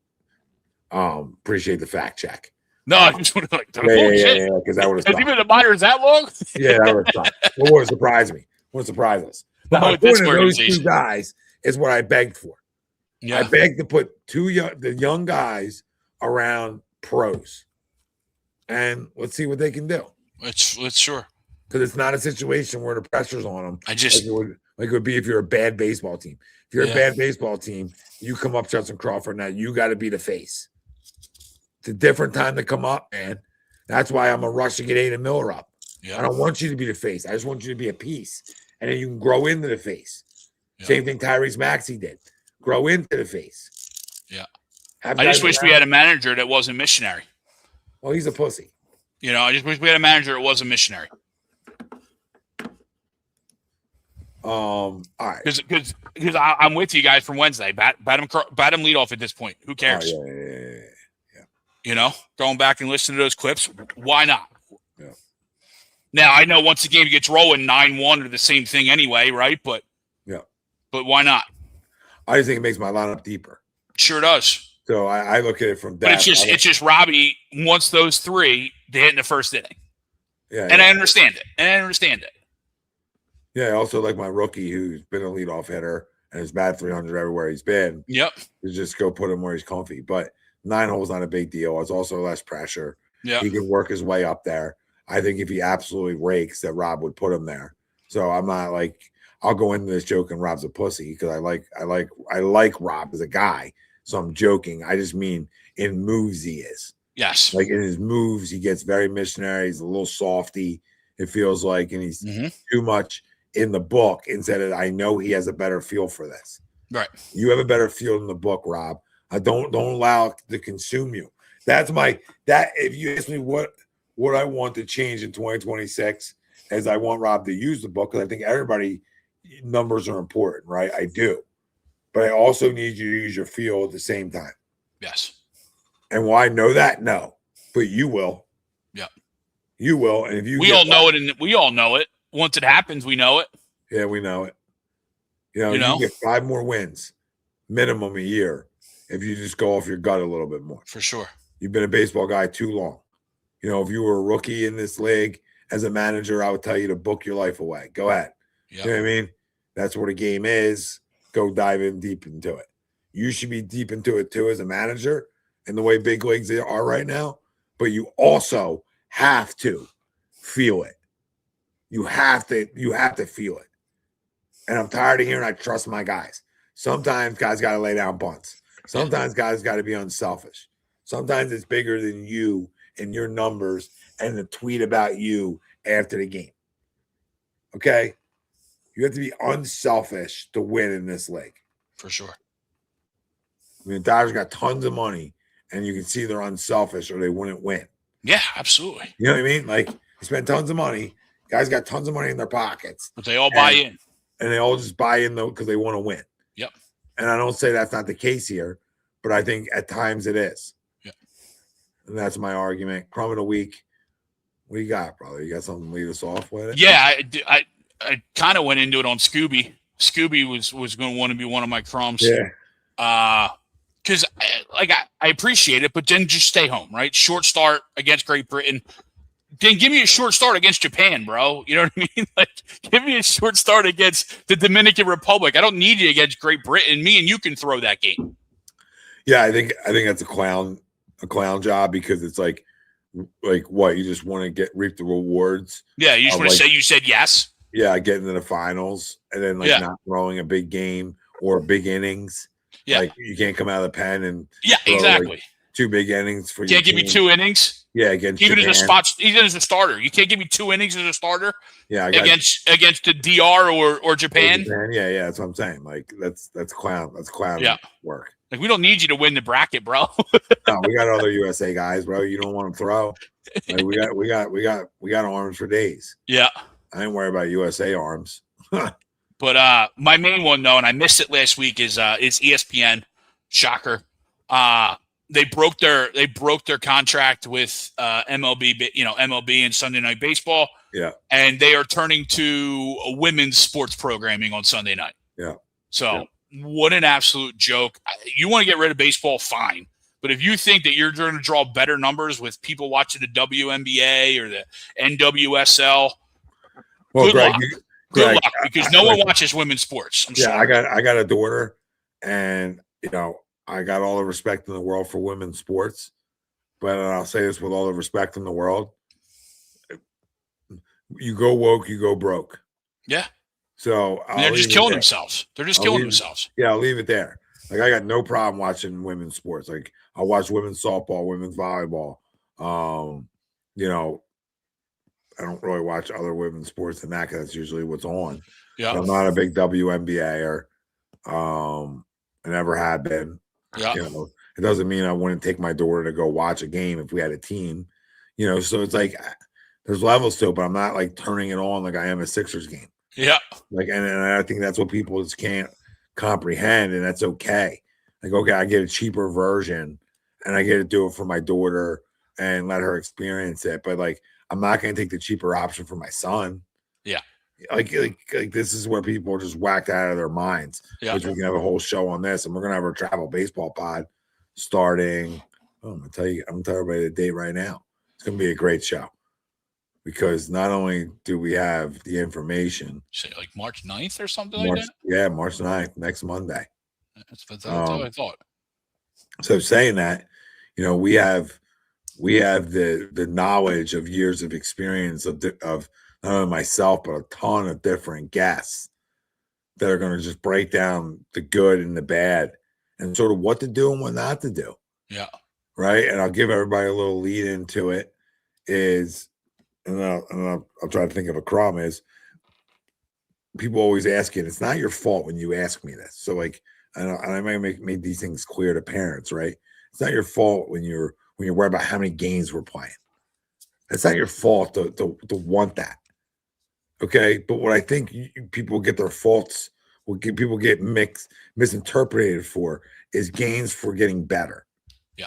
appreciate the fact check. No, I just want to yeah, because that would have Has he been a minor that long? Yeah, that would have stopped. What would surprise me? What surprise us? But my point of those two guys is what I begged for. Yeah. I begged to put the young guys around pros, and let's see what they can do. Let's sure, because it's not a situation where the pressure's on them. I just like it would be if you're a bad baseball team. If you're a bad baseball team, you come up Justin Crawford. Now you got to be the face. It's a different time to come up, man. That's why I'm a rush to get Aiden Miller up. Yeah. I don't want you to be the face. I just want you to be a piece, and then you can grow into the face. Yeah. Same thing Tyrese Maxey did. Grow into the face. Yeah. I just wish we had a manager that wasn't missionary. Well, he's a pussy. I just wish we had a manager that wasn't missionary. All right. Because I'm with you guys from Wednesday. Bat him leadoff at this point. Who cares? Yeah. Going back and listening to those clips. Why not? Yeah. Now, I know once the game gets rolling, 9-1 are the same thing anyway, right? But why not? I just think it makes my lineup deeper. Sure does. So I look at it from that. But it's just Robbie wants those three to hit in the first inning. Yeah. And I understand it. Yeah, I also like my rookie who's been a leadoff hitter and has batted 300 everywhere he's been. Yep. To just go put him where he's comfy. But 9 holes not a big deal. It's also less pressure. Yeah. He can work his way up there. I think if he absolutely rakes, that Rob would put him there. So I'm not like I'll go into this joking Rob's a pussy because I like Rob as a guy. So I'm joking. I just mean in moves he is. Yes. Like in his moves, he gets very missionary. He's a little softy, it feels like, and he's too much in the book instead of I know he has a better feel for this. Right. You have a better feel in the book, Rob. Don't allow it to consume you. If you ask me what I want to change in 2026 is I want Rob to use the book because I think everybody numbers are important, right? I do. But I also need you to use your feel at the same time. Yes. And will I know that? No. But you will. Yeah. You will. And if you we all know it, and we all know it. Once it happens, we know it. Yeah, we know it. You get 5 more wins. minimum a year if you just go off your gut a little bit more. For sure. You've been a baseball guy too long. You know, if you were a rookie in this league as a manager, I would tell you to book your life away. Go ahead. Yep. You know what I mean? That's what a game is. Go dive in deep into it. You should be deep into it too as a manager and the way big leagues are right now. But you also have to feel it. You have to feel it. And I'm tired of hearing I trust my guys. Sometimes guys got to lay down bunts. Sometimes guys got to be unselfish. Sometimes it's bigger than you and your numbers and the tweet about you after the game. Okay? You have to be unselfish to win in this league. For sure. I mean, the Dodgers got tons of money, and you can see they're unselfish or they wouldn't win. Yeah, absolutely. You know what I mean? Like, they spend tons of money. Guys got tons of money in their pockets. But they all buy in. And they all just buy in, though, because they want to win. Yep. And I don't say that's not the case here, but I think at times it is. Yep. And that's my argument. Crumb of the week. What do you got, brother? You got something to lead us off with it? Yeah, I kind of went into it on Scooby. Scooby was going to want to be one of my crumbs. Yeah. Because I appreciate it, but then just stay home, right? Short start against Great Britain. Then give me a short start against Japan, bro. You know what I mean? Like, give me a short start against the Dominican Republic. I don't need you against Great Britain. Me and you can throw that game. Yeah, I think that's a clown job because it's like what you just want to reap the rewards. Yeah, you just want to say you said yes. Yeah, getting to the finals and then not throwing a big game or big innings. Yeah, like you can't come out of the pen and exactly. Like 2 big innings for you. Can't give me 2 innings. Yeah, against even Japan. Even as a starter, you can't give me 2 innings as a starter. Yeah, against the DR or Japan. Yeah, that's what I'm saying. Like that's clown work. Like we don't need you to win the bracket, bro. No, we got other USA guys, bro. You don't want to throw. Like, we got arms for days. Yeah, I ain't worried about USA arms. But my main one though, and I missed it last week, is ESPN. Shocker. They broke their contract with MLB, MLB and Sunday Night Baseball. Yeah. And they are turning to a women's sports programming on Sunday night. Yeah. So what an absolute joke. You want to get rid of baseball, fine. But if you think that you're going to draw better numbers with people watching the WNBA or the NWSL, well, good Greg, luck. Good luck, because no one watches women's sports. I'm sorry. I got a daughter, and I got all the respect in the world for women's sports, but I'll say this with all the respect in the world: you go woke, you go broke. Yeah. So they're just killing themselves. They're just killing themselves. Yeah, I'll leave it there. Like I got no problem watching women's sports. Like I watch women's softball, women's volleyball. I don't really watch other women's sports than that because that's usually what's on. Yeah, but I'm not a big WNBAer. I never have been. Yeah, it doesn't mean I wouldn't take my daughter to go watch a game if we had a team. So it's like there's levels to it, but I'm not like turning it on like I am a Sixers game. Yeah, like and I think that's what people just can't comprehend, and that's okay. Like, okay, I get a cheaper version, and I get to do it for my daughter and let her experience it, but like. I'm not going to take the cheaper option for my son. Yeah. Like this is where people are just whacked out of their minds. Yeah. Which we can have a whole show on this, and we're going to have our travel baseball pod starting. I'm going to tell everybody the date right now. It's going to be a great show because not only do we have the information. Say like March 9th or something like that? Yeah, March 9th, next Monday. That's what I thought. So saying that, we have the knowledge of years of experience of not only myself, but a ton of different guests that are going to just break down the good and the bad and sort of what to do and what not to do. Yeah. Right. And I'll give everybody a little lead into it and I'll try to think of a crumb is people always ask it. It's not your fault when you ask me this. So like, and I might make these things clear to parents, right? It's not your fault when you're worried about how many games we're playing. It's not your fault to want that. Okay. But what I think people get their faults, people get misinterpreted for is games for getting better. Yeah.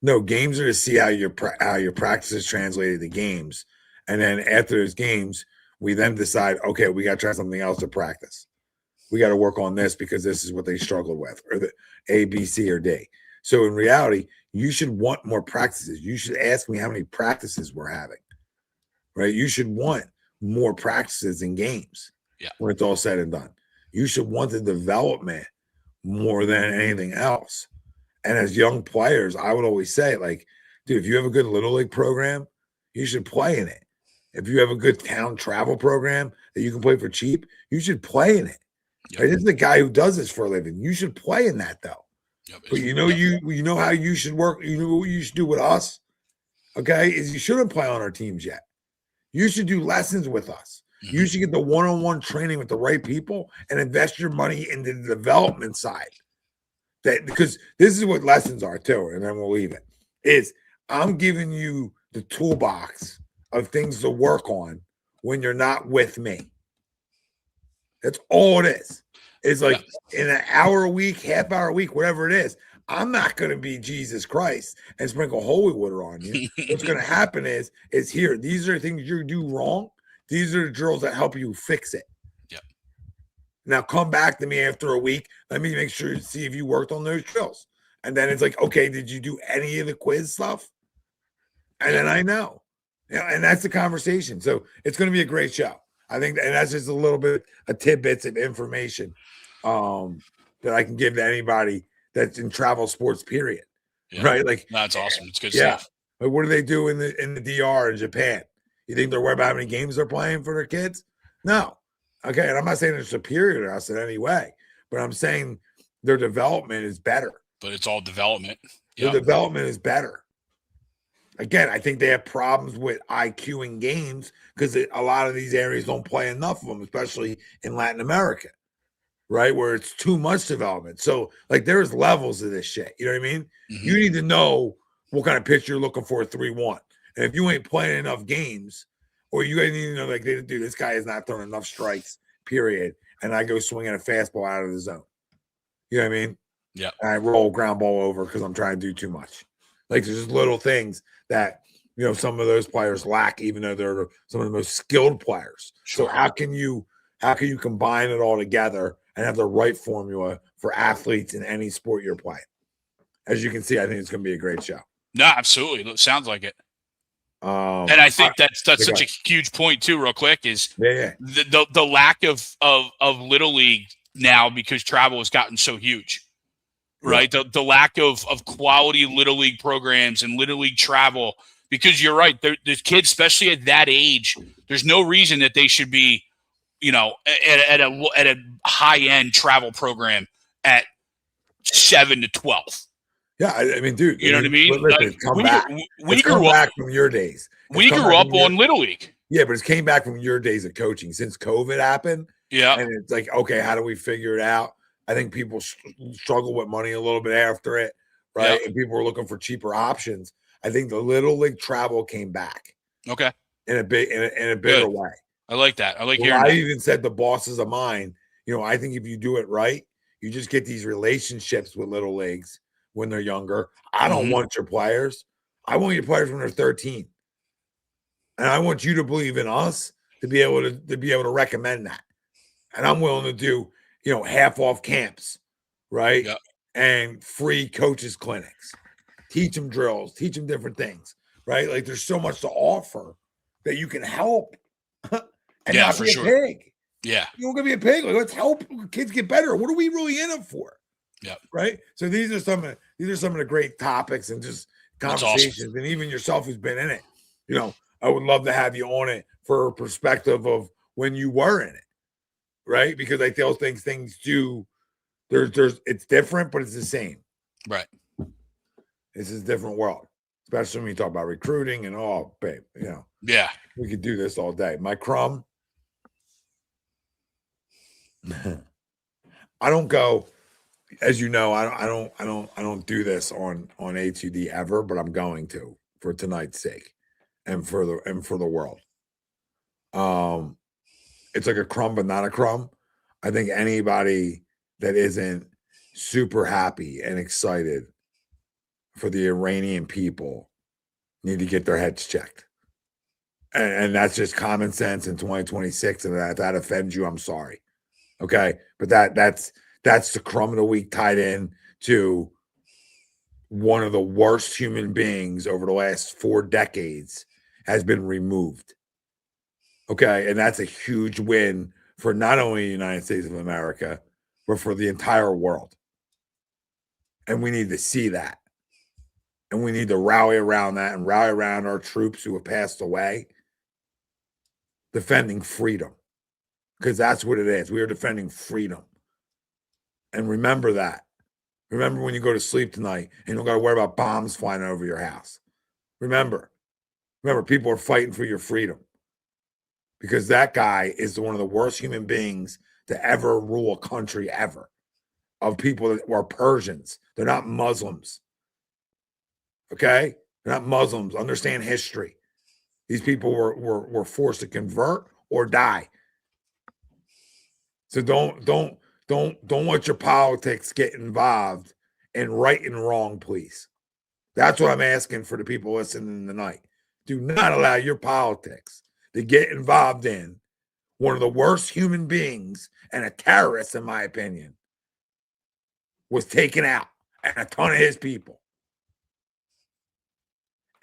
No, games are to see how your practice is translated to games. And then after those games, we then decide, okay, we got to try something else to practice. we got to work on this because this is what they struggled with, or the A, B, C, or D. So in reality, you should want more practices. You should ask me how many practices we're having, right? You should want more practices in games when it's all said and done. You should want the development more than anything else. And as young players, I would always say, like, dude, if you have a good little league program, you should play in it. If you have a good town travel program that you can play for cheap, you should play in it. Yep. Right? This is the guy who does this for a living. You should play in that, though. Yep. But you know how you should work. You know what you should do with us. Okay, is you shouldn't play on our teams yet. You should do lessons with us. Mm-hmm. You should get the one-on-one training with the right people and invest your money into the development side. That because this is what lessons are too, and then we'll leave it. Is I'm giving you the toolbox of things to work on when you're not with me. That's all it is. It's like in an hour a week, half hour a week, whatever it is. I'm not going to be Jesus Christ and sprinkle holy water on you. What's going to happen is here. These are the things you do wrong. These are the drills that help you fix it. Yep. Now come back to me after a week. Let me make sure to see if you worked on those drills. And then it's like, okay, did you do any of the quiz stuff? And then I know. And that's the conversation. So it's going to be a great show. I think, and that's just a little bit of tidbits of information that I can give to anybody that's in travel sports, period. Yeah. Right? Like that's awesome. It's good stuff. Like, what do they do in the DR in Japan? You think they're worried about how many games they're playing for their kids? No. Okay. And I'm not saying they're superior to us in any way, but I'm saying their development is better. But it's all development. Their development is better. Again, I think they have problems with IQ in games because a lot of these areas don't play enough of them, especially in Latin America, right? Where it's too much development. So, like, there's levels of this shit. You know what I mean? Mm-hmm. You need to know what kind of pitch you're looking for at 3-1. And if you ain't playing enough games, or you need to know, like, dude, this guy is not throwing enough strikes, period. And I go swinging a fastball out of the zone. You know what I mean? Yeah. And I roll ground ball over because I'm trying to do too much. Like, there's just little things that, you know, some of those players lack, even though they're some of the most skilled players. Sure. So how can you combine it all together and have the right formula for athletes in any sport you're playing? As you can see, I think it's going to be a great show. No, absolutely. It sounds like it. And I think that's such a huge point too, real quick, is the lack of Little League now, because travel has gotten so huge. Right. The lack of quality Little League programs and Little League travel, because you're right. There's kids, especially at that age, there's no reason that they should be, you know, at a high end travel program at 7 to 12. Yeah. I mean, dude, you know what I mean? Listen, we grew back from your days. We grew up on Little League. Yeah. But it came back from your days of coaching since COVID happened. Yeah. And it's like, okay, how do we figure it out? I think people struggle with money a little bit after it, right? Yep. And people were looking for cheaper options. I think the Little League travel came back. Okay. In a bigger way. I like that. I like hearing that. I that. even said the bosses of mine, you know, I think if you do it right, you just get these relationships with Little Leagues when they're younger. I don't want your players. I want your players when they're 13. And I want you to believe in us to be able to recommend that. And I'm willing to do, you know, half off camps, right? Yep. And free coaches clinics. Teach them drills, teach them different things, right? Like, there's so much to offer that you can help and not be a pig. Yeah. You're going to be a pig. Like, let's help kids get better. What are we really in it for? Yeah. Right. So these are some of the great topics and just conversations. Awesome. And even yourself who's been in it, you know, I would love to have you on it for a perspective of when you were in it. Right. Because I feel things do. There's it's different, but it's the same. Right. This is a different world, especially when you talk about recruiting and babe, you know. Yeah. We could do this all day. My crumb. I don't go, as you know, I don't do this on A2D ever, but I'm going to for tonight's sake and for the world. It's like a crumb, but not a crumb. I think anybody that isn't super happy and excited for the Iranian people need to get their heads checked. And that's just common sense in 2026. And if that offends you, I'm sorry. Okay, but that's the crumb of the week tied in to one of the worst human beings over the last 4 decades has been removed. Okay, and that's a huge win for not only the United States of America, but for the entire world. And we need to see that. And we need to rally around that and rally around our troops who have passed away, defending freedom. Because that's what it is. We are defending freedom. And remember that. Remember when you go to sleep tonight and you don't got to worry about bombs flying over your house. Remember, people are fighting for your freedom. Because that guy is one of the worst human beings to ever rule a country ever. Of people that are Persians. They're not Muslims. Okay? They're not Muslims. Understand history. These people were forced to convert or die. So don't let your politics get involved in right and wrong, please. That's what I'm asking for the people listening tonight. Do not allow your politics to get involved in one of the worst human beings and a terrorist, in my opinion, was taken out, and a ton of his people.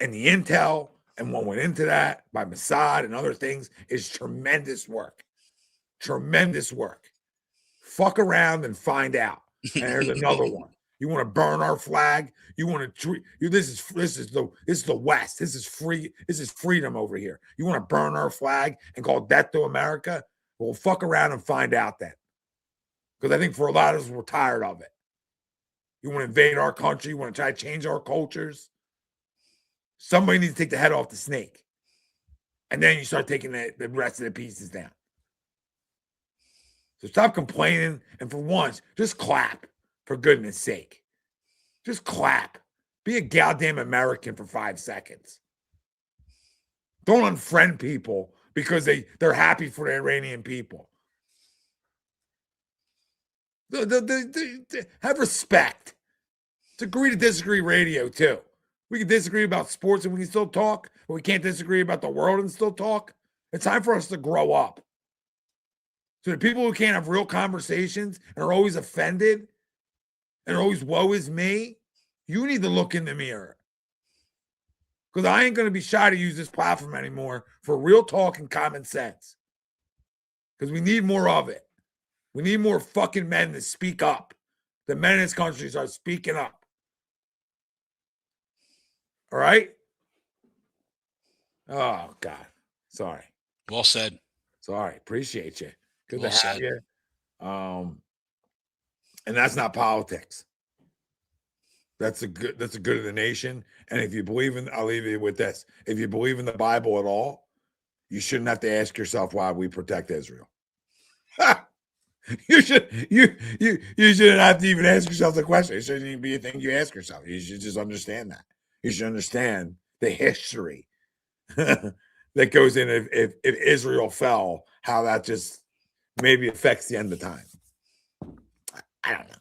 And the intel and what went into that by Mossad and other things is tremendous work. Tremendous work. Fuck around and find out. And there's another one. You want to burn our flag? You want to treat you? This is the West. This is free. This is freedom over here. You want to burn our flag and call death to America? Well, fuck around and find out then. Because I think for a lot of us, we're tired of it. You want to invade our country? You want to try to change our cultures? Somebody needs to take the head off the snake. And then you start taking the rest of the pieces down. So stop complaining. And for once, just clap, for goodness sake. Just clap. Be a goddamn American for 5 seconds. Don't unfriend people because they're happy for the Iranian people. Have respect. It's agree to disagree radio, too. We can disagree about sports and we can still talk, but we can't disagree about the world and still talk. It's time for us to grow up. So the people who can't have real conversations and are always offended and are always woe is me, you need to look in the mirror. Because I ain't going to be shy to use this platform anymore for real talk and common sense. Because we need more of it. We need more fucking men to speak up. The men in this country are speaking up. All right? Oh, God. Sorry. Well said. Sorry. Appreciate you. Good Well to have said. you. And that's not politics. That's a good of the nation. And if you believe in, I'll leave you with this. If you believe in the Bible at all, you shouldn't have to ask yourself why we protect Israel. You shouldn't have to even ask yourself the question. It shouldn't even be a thing you ask yourself. You should just understand that. You should understand the history that goes in if Israel fell, how that just maybe affects the end of time. I don't know.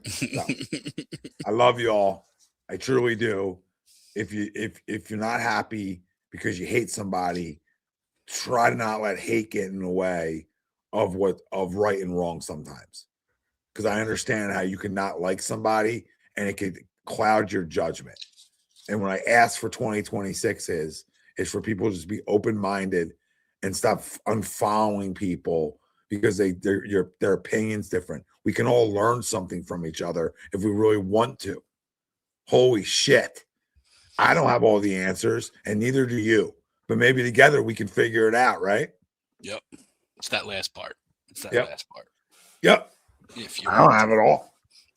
So, I love you all. I truly do. If you're not happy because you hate somebody, try to not let hate get in the way of right and wrong sometimes. Because I understand how you can not like somebody and it could cloud your judgment. And when I ask for 2026 is for people to just be open-minded and stop unfollowing people because their opinion's different. We can all learn something from each other if we really want to. Holy shit. I don't have all the answers, and neither do you. But maybe together we can figure it out, right? Yep. It's that last part. Last part. Yep. If you I don't have it all.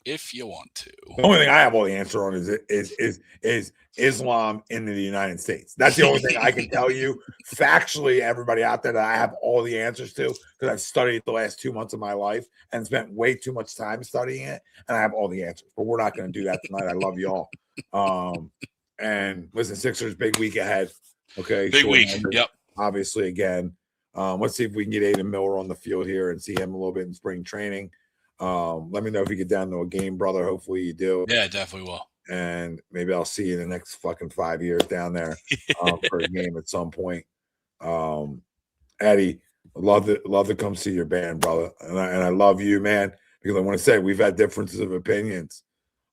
If you want to. The only thing I have all the answer on is Islam in the United States. That's the only thing I can tell you factually, everybody out there, that I have all the answers to, because I've studied the last 2 months of my life and spent way too much time studying it, and I have all the answers. But we're not going to do that tonight. I love you all. And listen, Sixers, big week ahead. Okay. Big week. Yep. Obviously, again. Let's see if we can get Aiden Miller on the field here and see him a little bit in spring training. Let me know if you get down to a game, brother. Hopefully you do. Yeah, definitely will. And maybe I'll see you in the next fucking 5 years down there for a game at some point. Eddie, Love to come see your band, brother. And I love you, man, because I want to say we've had differences of opinions.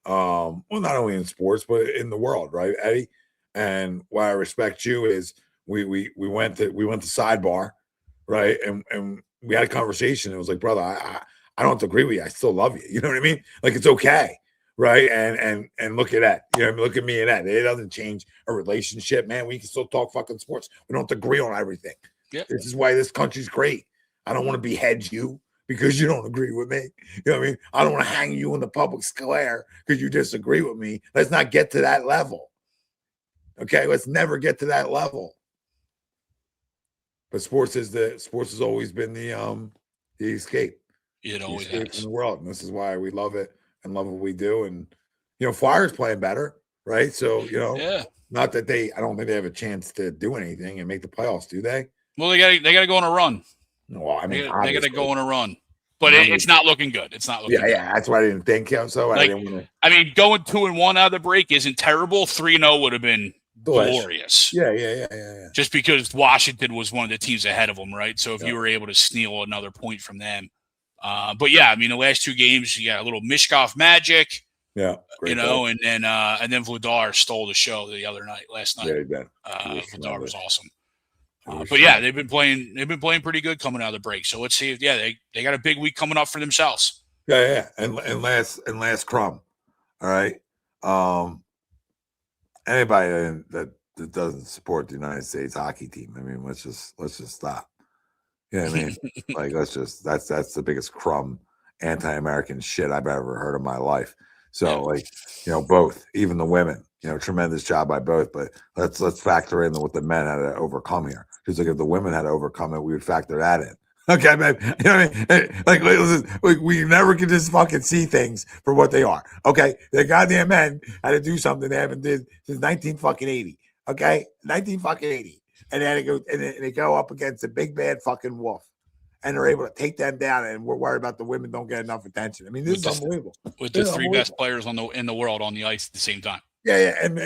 Well, not only in sports, but in the world, right, Eddie? And why I respect you is we went to sidebar, right? And we had a conversation. It was like, brother, I don't have to agree with you. I still love you. You know what I mean? Like it's okay. Right. And look at that. You know what I mean? Look at me and that. It doesn't change a relationship, man. We can still talk fucking sports. We don't have to agree on everything. Yep. This is why this country's great. I don't want to behead you because you don't agree with me. You know what I mean? I don't want to hang you in the public square because you disagree with me. Let's not get to that level. Okay, let's never get to that level. But sports has always been the escape. It always has has. In the world, and this is why we love it and love what we do. And Flyers playing better, right? So yeah. Not that I don't think they have a chance to do anything and make the playoffs, do they? Well, they got to go on a run. No, I mean they got to go on a run, but it's not looking good. It's not looking. Yeah, good. Yeah. That's why I didn't think so. I didn't want to. I mean, going 2-1 out of the break isn't terrible. 3-0 would have been glorious. Yeah. Just because Washington was one of the teams ahead of them, right? So if you were able to steal another point from them, but yeah, I mean, the last two games, you got a little Mishkov magic. Yeah, and then Vladar stole the show last night. Yeah, he did. Vladar was awesome. But yeah, they've been playing pretty good coming out of the break. So let's see if they got a big week coming up for themselves. Yeah. And last crumb. All right. Anybody that doesn't support the United States hockey team, I mean, let's just stop. You know what I mean? Like that's the biggest crumb anti-American shit I've ever heard in my life. So both, even the women, tremendous job by both. But let's factor in what the men had to overcome here. Because if the women had to overcome it, we would factor that in. Okay, man. You know what I mean? Like we never can just fucking see things for what they are. Okay, the goddamn men had to do something they haven't did since 1980. Okay, 1980, and they had to go and they go up against a big bad fucking wolf, and they're able to take them down. And we're worried about the women don't get enough attention. I mean, this is unbelievable. With the three best players in the world on the ice at the same time. Yeah, and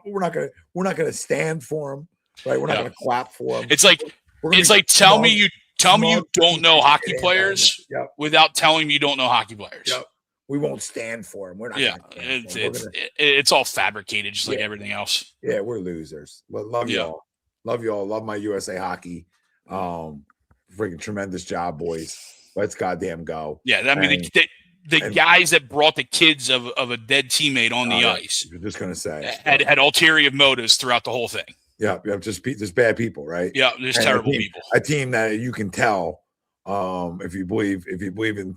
we're not gonna stand for them, right? We're not gonna clap for them. It's like tell me you don't know hockey players without telling me you don't know hockey players. Yep. We won't stand for them. We're not. Yeah, it's all fabricated, just like everything else. Yeah, we're losers. But love y'all. Love y'all. Love my USA hockey. Freaking tremendous job, boys. Let's goddamn go. Yeah, I mean the guys that brought the kids of a dead teammate on the ice. You're just gonna say had ulterior motives throughout the whole thing. Yeah, just bad people, right? Yeah, there's terrible people. A team that you can tell, if you believe in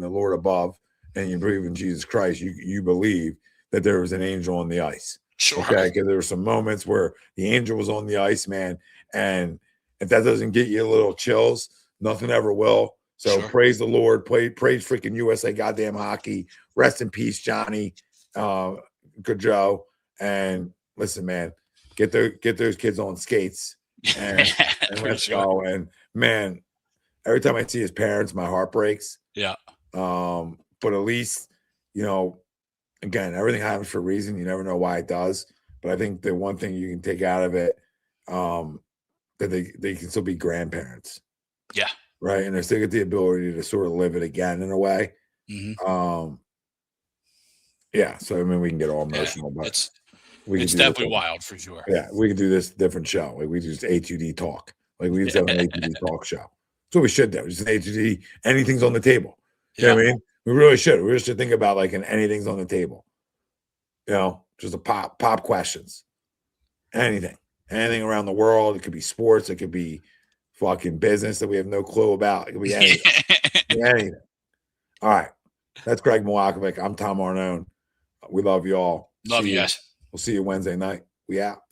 the Lord above and you believe in Jesus Christ, you believe that there was an angel on the ice. Sure. Okay, because there were some moments where the angel was on the ice, man, and if that doesn't get you a little chills, nothing ever will. So praise the Lord, praise freaking USA goddamn hockey. Rest in peace, Johnny, Gaudreau, and listen, man. Get those kids on skates and let's go. And man, every time I see his parents, my heart breaks. Yeah. But at least, again, everything happens for a reason. You never know why it does. But I think the one thing you can take out of it, that they can still be grandparents. Yeah. Right. And they still get the ability to sort of live it again in a way. Mm-hmm. Yeah. So I mean, we can get all emotional, but it's definitely wild for sure. Yeah, we can do this different show. Like we just A2D talk. Like we just have an A2D talk show. That's what we should do. Just an A2D. Anything's on the table. You know what I mean? We really should. We should think about like an anything's on the table. Just a pop questions. Anything around the world. It could be sports. It could be fucking business that we have no clue about. It could be anything. Anything. All right. That's Greg Milakovic. I'm Tom Arnone. We love you all. Love you guys. We'll see you Wednesday night. We out.